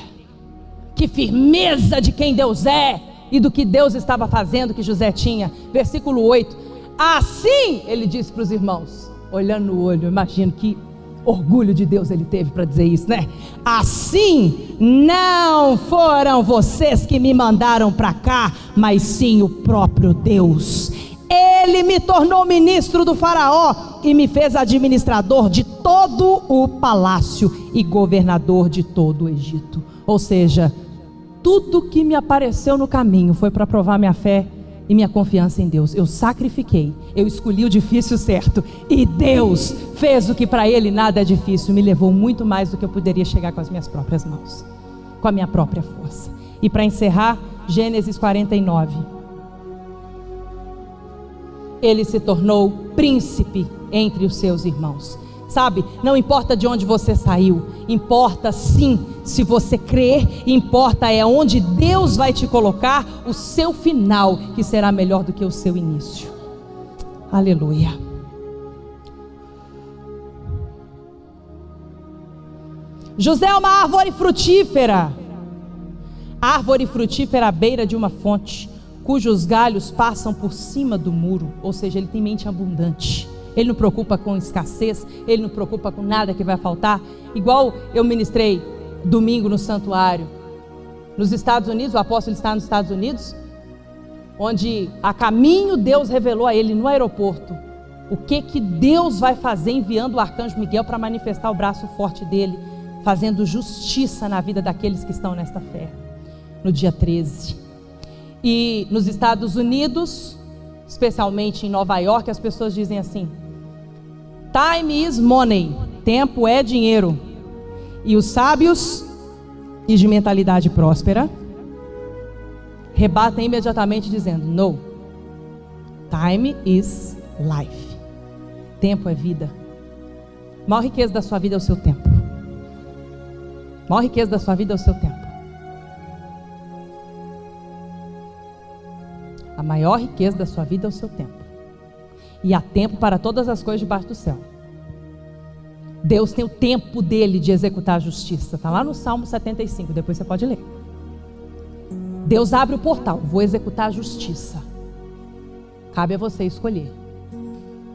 que firmeza de quem Deus é e do que Deus estava fazendo, que José tinha. Versículo 8. Assim ele disse para os irmãos, olhando no olho, imagino que orgulho de Deus ele teve para dizer isso, né? Assim, não foram vocês que me mandaram para cá, mas sim o próprio Deus. Ele me tornou ministro do faraó e me fez administrador de todo o palácio e governador de todo o Egito. Ou seja, tudo que me apareceu no caminho foi para provar minha fé e minha confiança em Deus. Eu sacrifiquei, eu escolhi o difícil certo, e Deus fez o que para Ele nada é difícil. Me levou muito mais do que eu poderia chegar com as minhas próprias mãos, com a minha própria força. E para encerrar, Gênesis 49. Ele se tornou príncipe entre os seus irmãos. Sabe, não importa de onde você saiu, importa sim se você crer, importa é onde Deus vai te colocar o seu final, que será melhor do que o seu início. Aleluia. José é uma árvore frutífera à beira de uma fonte, cujos galhos passam por cima do muro. Ou seja, ele tem mente abundante. Ele não preocupa com escassez, ele não preocupa com nada que vai faltar. Igual eu ministrei domingo no santuário, nos Estados Unidos, o apóstolo está nos Estados Unidos, onde a caminho Deus revelou a ele no aeroporto o que Deus vai fazer enviando o arcanjo Miguel para manifestar o braço forte dele. fazendo justiça na vida daqueles que estão nesta fé, no dia 13. E nos Estados Unidos, especialmente em Nova York, as pessoas dizem assim: time is money, tempo é dinheiro. E os sábios e de mentalidade próspera rebatem imediatamente dizendo: no, time is life, tempo é vida. A maior riqueza da sua vida é o seu tempo. A maior riqueza da sua vida é o seu tempo. A maior riqueza da sua vida é o seu tempo. E há tempo para todas as coisas debaixo do céu. Deus tem o tempo dele de executar a justiça. Está lá no Salmo 75, depois você pode ler. Deus abre o portal: vou executar a justiça. Cabe a você escolher.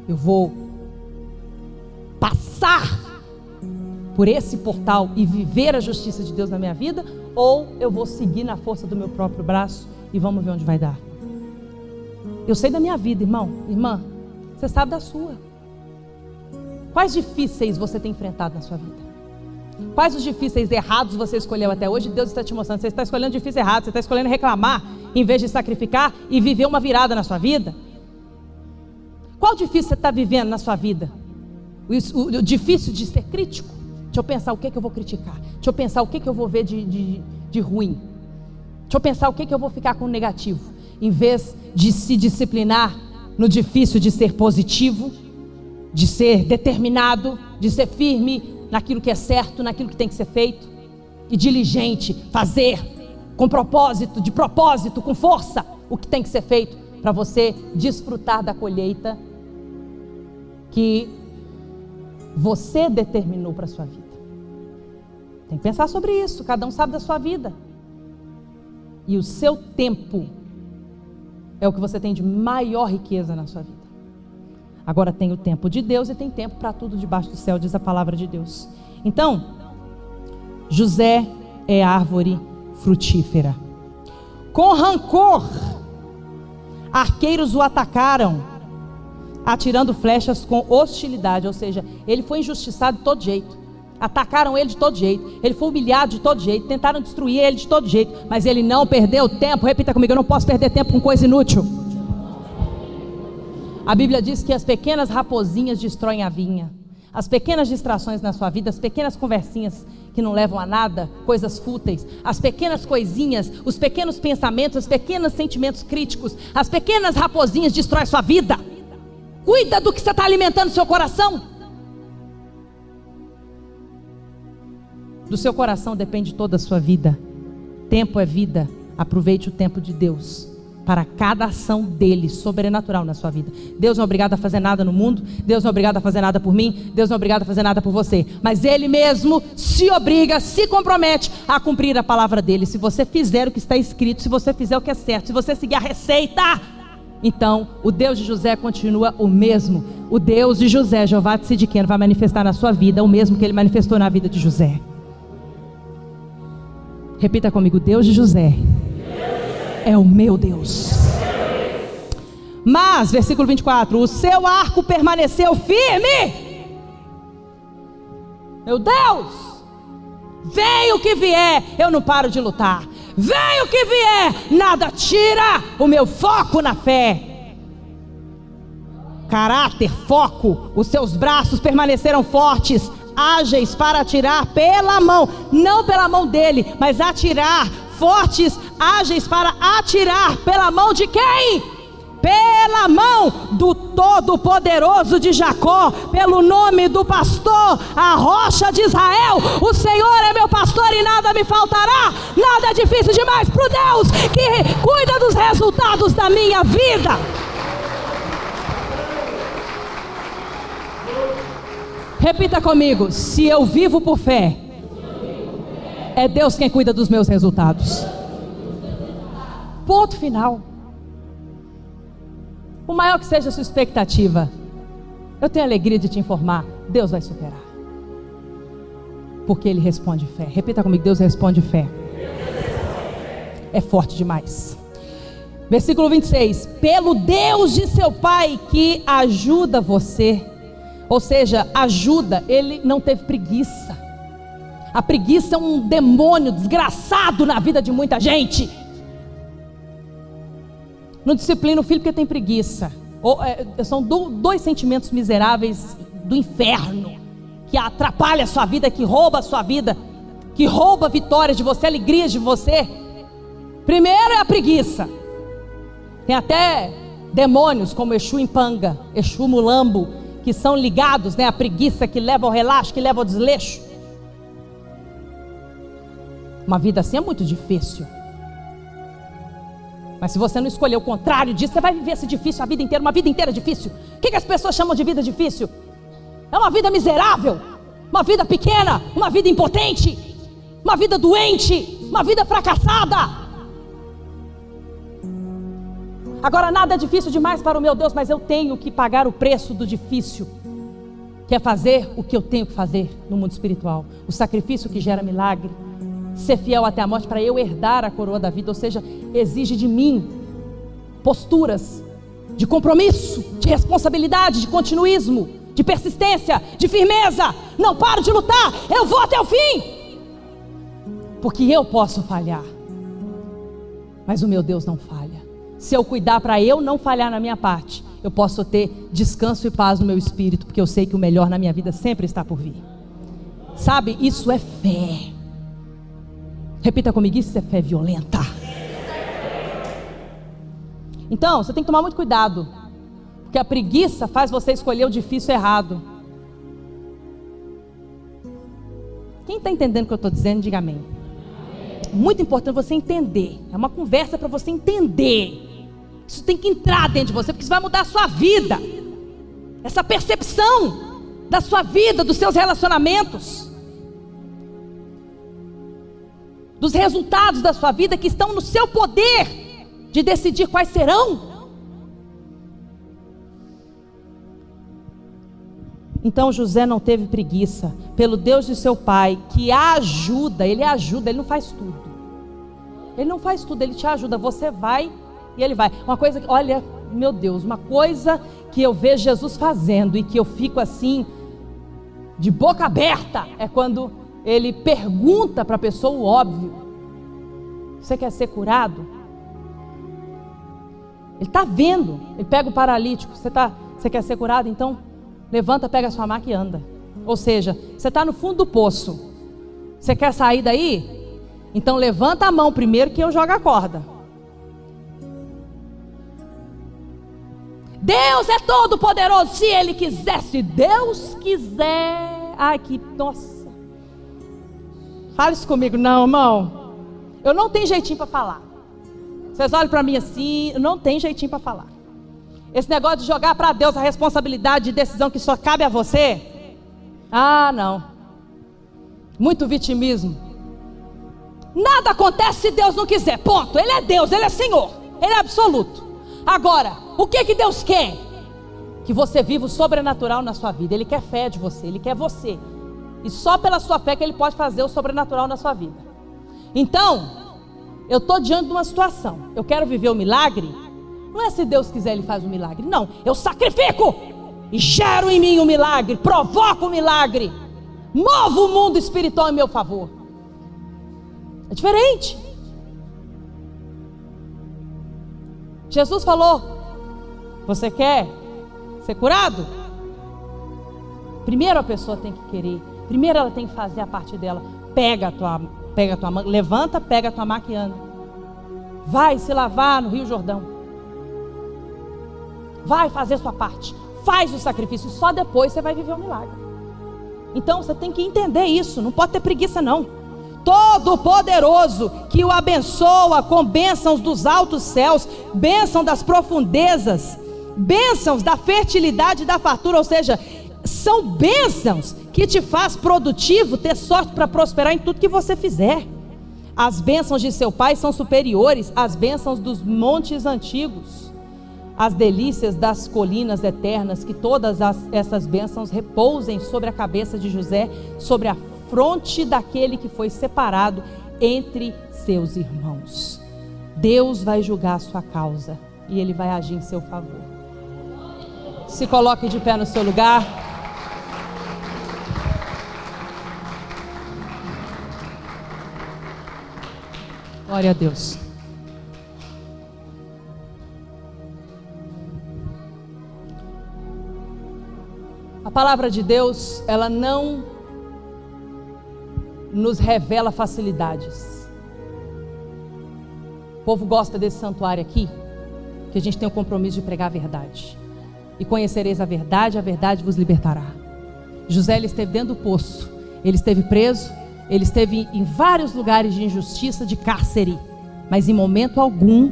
Eu vou passar por esse portal e viver a justiça de Deus na minha vida, ou eu vou seguir na força do meu próprio braço e vamos ver onde vai dar. Eu sei da minha vida, irmão, irmã, você sabe da sua. Quais difíceis você tem enfrentado na sua vida? Quais os difíceis errados você escolheu até hoje? Deus está te mostrando: você está escolhendo difícil errado, você está escolhendo reclamar em vez de sacrificar e viver uma virada na sua vida. Qual difícil você está vivendo na sua vida? O difícil de ser crítico? Deixa eu pensar o que eu vou criticar. Deixa eu pensar o que eu vou ver de ruim. Deixa eu pensar o que eu vou ficar com negativo. Em vez de se disciplinar no difícil de ser positivo, de ser determinado, de ser firme naquilo que é certo, naquilo que tem que ser feito, e diligente, fazer com propósito, de propósito, com força, o que tem que ser feito, para você desfrutar da colheita que você determinou para a sua vida. Tem que pensar sobre isso. Cada um sabe da sua vida. E o seu tempo é o que você tem de maior riqueza na sua vida. Agora tem o tempo de Deus e tem tempo para tudo debaixo do céu, diz a palavra de Deus. Então, José é árvore frutífera. Com rancor, arqueiros o atacaram, atirando flechas com hostilidade. Ou seja, ele foi injustiçado de todo jeito. Atacaram ele de todo jeito. Ele foi humilhado de todo jeito. Tentaram destruir ele de todo jeito. Mas ele não perdeu tempo. Repita comigo: eu não posso perder tempo com coisa inútil. A Bíblia diz que as pequenas raposinhas destroem a vinha. As pequenas distrações na sua vida, as pequenas conversinhas que não levam a nada, coisas fúteis, as pequenas coisinhas, os pequenos pensamentos, os pequenos sentimentos críticos, as pequenas raposinhas destroem a sua vida. Cuida do que você está alimentando no seu coração. Do seu coração depende toda a sua vida. Tempo é vida. Aproveite o tempo de Deus para cada ação dele, sobrenatural na sua vida. Deus não é obrigado a fazer nada no mundo. Deus não é obrigado a fazer nada por mim. Deus não é obrigado a fazer nada por você. Mas Ele mesmo se obriga, se compromete a cumprir a palavra dele. Se você fizer o que está escrito, se você fizer o que é certo, se você seguir a receita, então o Deus de José continua o mesmo. O Deus de José, Jeová Tzidkenu, vai manifestar na sua vida o mesmo que Ele manifestou na vida de José. Repita comigo: Deus de José é o meu Deus. Mas, versículo 24: o seu arco permaneceu firme. Meu Deus, venha o que vier, eu não paro de lutar. Venha o que vier, nada tira o meu foco na fé. Caráter, foco. Os seus braços permaneceram fortes, ágeis para atirar pela mão, não pela mão dele, mas atirar, fortes, ágeis para atirar pela mão de quem? Pela mão do Todo-Poderoso de Jacó, pelo nome do pastor, a rocha de Israel. O Senhor é meu pastor e nada me faltará. Nada é difícil demais para o Deus que cuida dos resultados da minha vida. Repita comigo: se eu vivo por fé, é Deus quem cuida dos meus resultados. Ponto final. O maior que seja a sua expectativa, eu tenho a alegria de te informar: Deus vai superar, porque Ele responde fé. Repita comigo: Deus responde fé. É forte demais. Versículo 26: pelo Deus de seu pai que ajuda você. Ou seja, ajuda. Ele não teve preguiça. A preguiça é um demônio desgraçado na vida de muita gente. Não disciplina o filho porque tem preguiça. São dois sentimentos miseráveis do inferno, que atrapalha a sua vida, que rouba a sua vida, que rouba vitórias de você, alegrias de você. Primeiro é a preguiça. Tem até demônios como Exu Impanga, Exu Mulambo, que são ligados, né, à preguiça, que leva ao relaxo, que leva ao desleixo. Uma vida assim é muito difícil. Mas se você não escolher o contrário disso, você vai viver esse difícil a vida inteira, uma vida inteira difícil. O que as pessoas chamam de vida difícil? É uma vida miserável, uma vida pequena, uma vida impotente, uma vida doente, uma vida fracassada. Agora nada é difícil demais para o meu Deus, mas eu tenho que pagar o preço do difícil, que é fazer o que eu tenho que fazer no mundo espiritual. O sacrifício que gera milagre. Ser fiel até a morte para eu herdar a coroa da vida. Ou seja, exige de mim posturas de compromisso, de responsabilidade, de continuismo, de persistência, de firmeza. Não paro de lutar, eu vou até o fim, porque eu posso falhar, mas o meu Deus não falha. Se eu cuidar para eu não falhar na minha parte, eu posso ter descanso e paz no meu espírito, porque eu sei que o melhor na minha vida sempre está por vir. Sabe, isso é fé. Repita comigo, isso é fé violenta. Então, você tem que tomar muito cuidado, porque a preguiça faz você escolher o difícil errado. Quem está entendendo o que eu estou dizendo, diga amém. É muito importante você entender. É uma conversa para você entender. Isso tem que entrar dentro de você, porque isso vai mudar a sua vida. Essa percepção da sua vida, dos seus relacionamentos, dos resultados da sua vida que estão no seu poder de decidir quais serão. Então José não teve preguiça, pelo Deus de seu pai, que ajuda, ele não faz tudo. Ele não faz tudo, ele te ajuda, você vai e ele vai. Uma coisa, olha, meu Deus, uma coisa que eu vejo Jesus fazendo e que eu fico assim, de boca aberta, é quando ele pergunta para a pessoa o óbvio: você quer ser curado? Ele está vendo, ele pega o paralítico: você quer ser curado? Então levanta, pega a sua maca e anda. Ou seja, você está no fundo do poço, você quer sair daí? Então levanta a mão primeiro que eu jogo a corda. Deus é todo poderoso, se Ele quiser, se Deus quiser. Ai, que, nossa. Fala isso comigo, não, irmão. Eu não tenho jeitinho para falar. Vocês olham para mim assim, eu não tenho jeitinho para falar. Esse negócio de jogar para Deus a responsabilidade de decisão que só cabe a você. Ah, não. Muito vitimismo. Nada acontece se Deus não quiser, ponto. Ele é Deus, Ele é Senhor, Ele é absoluto. Agora, o que Deus quer? Que você viva o sobrenatural na sua vida. Ele quer fé de você, Ele quer você. E só pela sua fé que Ele pode fazer o sobrenatural na sua vida. Então, eu estou diante de uma situação, eu quero viver o milagre. Não é se Deus quiser Ele faz o milagre, não. Eu sacrifico e gero em mim o milagre, provoco o milagre, movo o mundo espiritual em meu favor. É diferente. Jesus falou: você quer ser curado? Primeiro a pessoa tem que querer. Primeiro ela tem que fazer a parte dela. Pega a tua mão, levanta, pega a tua maca e anda. Vai se lavar no Rio Jordão. Vai fazer sua parte. Faz o sacrifício. Só depois você vai viver o milagre. Então você tem que entender isso. Não pode ter preguiça não. Todo-Poderoso, que o abençoa com bênçãos dos altos céus, bênção das profundezas, bênçãos da fertilidade e da fartura. Ou seja, são bênçãos que te faz produtivo, ter sorte para prosperar em tudo que você fizer. As bênçãos de seu pai são superiores às bênçãos dos montes antigos, as delícias das colinas eternas. Que todas essas bênçãos repousem sobre a cabeça de José, sobre a fronte daquele que foi separado entre seus irmãos. Deus vai julgar a sua causa e Ele vai agir em seu favor. Se coloque de pé no seu lugar. Glória a Deus. A palavra de Deus, ela não nos revela facilidades. O povo gosta desse santuário aqui, que a gente tem o compromisso de pregar a verdade. E conhecereis a verdade vos libertará. José, ele esteve dentro do poço, ele esteve preso, ele esteve em vários lugares de injustiça, de cárcere, mas em momento algum,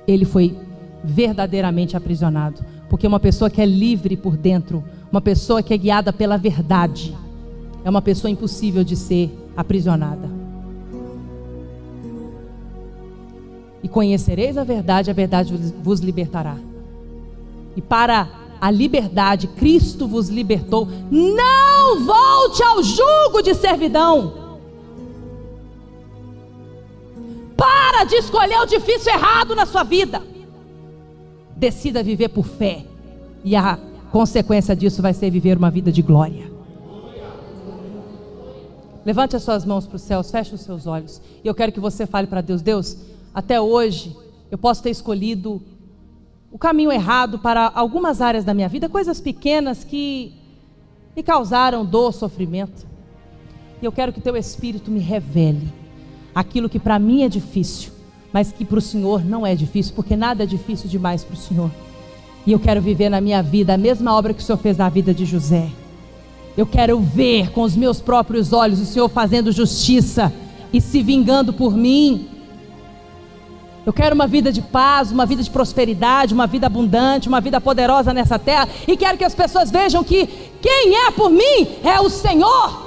ele foi verdadeiramente aprisionado. Porque uma pessoa que é livre por dentro, uma pessoa que é guiada pela verdade, é uma pessoa impossível de ser aprisionada. E conhecereis a verdade vos libertará. E para a liberdade, Cristo vos libertou. Não volte ao jugo de servidão. Para de escolher o difícil e errado na sua vida. Decida viver por fé. E a consequência disso vai ser viver uma vida de glória. Levante as suas mãos para os céus, feche os seus olhos. E eu quero que você fale para Deus: Deus, até hoje eu posso ter escolhido o caminho errado para algumas áreas da minha vida, coisas pequenas que me causaram dor, sofrimento. E eu quero que teu Espírito me revele aquilo que para mim é difícil, mas que para o Senhor não é difícil, porque nada é difícil demais para o Senhor. E eu quero viver na minha vida a mesma obra que o Senhor fez na vida de José. Eu quero ver com os meus próprios olhos o Senhor fazendo justiça e se vingando por mim. Eu quero uma vida de paz, uma vida de prosperidade, uma vida abundante, uma vida poderosa nessa terra. E quero que as pessoas vejam que quem é por mim é o Senhor.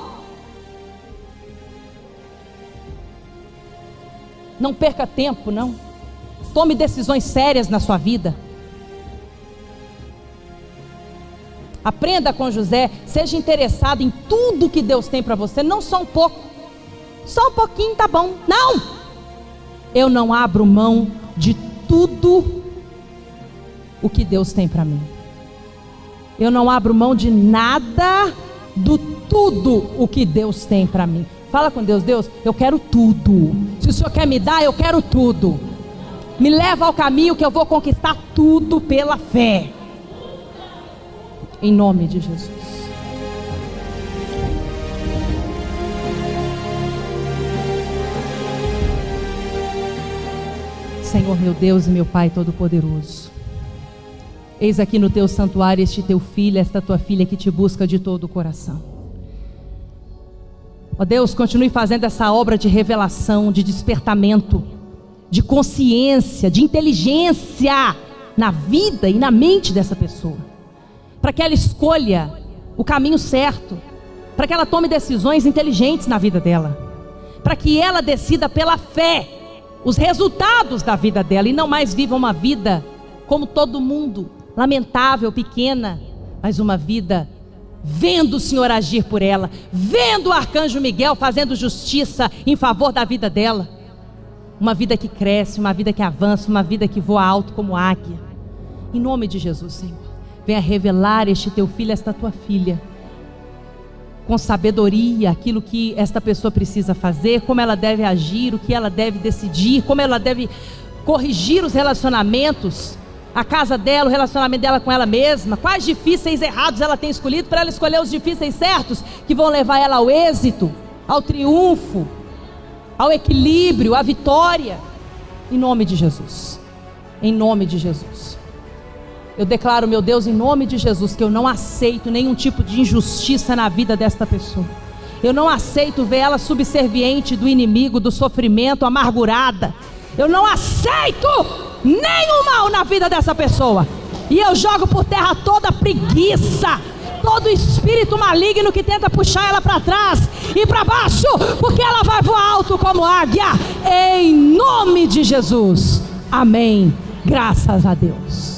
Não perca tempo, não. Tome decisões sérias na sua vida. Aprenda com José, seja interessado em tudo que Deus tem para você, não só um pouco. Só um pouquinho tá bom. Não! Eu não abro mão de tudo o que Deus tem para mim. Eu não abro mão de nada do tudo o que Deus tem para mim. Fala com Deus: Deus, eu quero tudo. Se o Senhor quer me dar, eu quero tudo. Me leva ao caminho que eu vou conquistar tudo pela fé. Em nome de Jesus. Senhor meu Deus e meu Pai Todo-Poderoso, eis aqui no teu santuário este teu filho, esta tua filha que te busca de todo o coração. Ó Deus, continue fazendo essa obra de revelação, de despertamento, de consciência, de inteligência na vida e na mente dessa pessoa, para que ela escolha o caminho certo, para que ela tome decisões inteligentes na vida dela, para que ela decida pela fé os resultados da vida dela e não mais viva uma vida como todo mundo, lamentável, pequena, mas uma vida vendo o Senhor agir por ela, vendo o arcanjo Miguel fazendo justiça em favor da vida dela, uma vida que cresce, uma vida que avança, uma vida que voa alto como águia. Em nome de Jesus, Senhor, venha revelar este teu filho, esta tua filha, com sabedoria, aquilo que esta pessoa precisa fazer, como ela deve agir, o que ela deve decidir, como ela deve corrigir os relacionamentos, a casa dela, o relacionamento dela com ela mesma, quais difíceis errados ela tem escolhido, para ela escolher os difíceis certos, que vão levar ela ao êxito, ao triunfo, ao equilíbrio, à vitória. Em nome de Jesus, em nome de Jesus. Eu declaro, meu Deus, em nome de Jesus, que eu não aceito nenhum tipo de injustiça na vida desta pessoa. Eu não aceito ver ela subserviente do inimigo, do sofrimento, amargurada. Eu não aceito nenhum mal na vida dessa pessoa. E eu jogo por terra toda preguiça, todo espírito maligno que tenta puxar ela para trás e para baixo, porque ela vai voar alto como águia. Em nome de Jesus. Amém. Graças a Deus.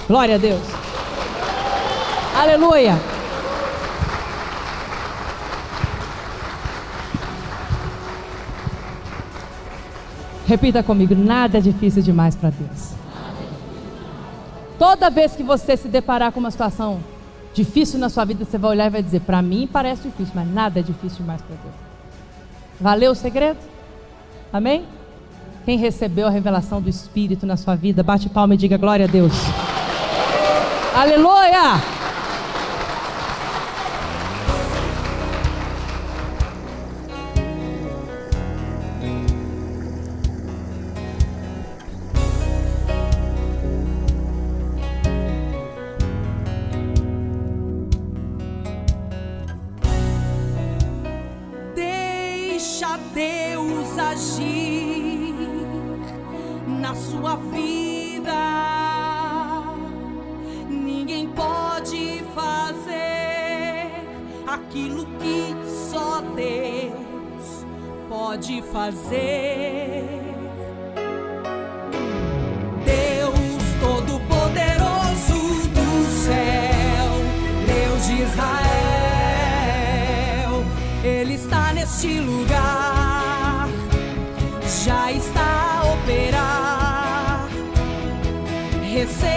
Glória a Deus. Aleluia. Repita comigo: nada é difícil demais para Deus. Toda vez que você se deparar com uma situação difícil na sua vida, você vai olhar e vai dizer: para mim parece difícil, mas nada é difícil demais para Deus. Valeu o segredo? Amém? Quem recebeu a revelação do Espírito na sua vida, bate palma e diga glória a Deus. Aleluia! Deixa Deus agir na sua vida. Ninguém pode fazer aquilo que só Deus pode fazer. Deus Todo-Poderoso do céu, Deus de Israel, Ele está neste lugar, já está a operar. Receba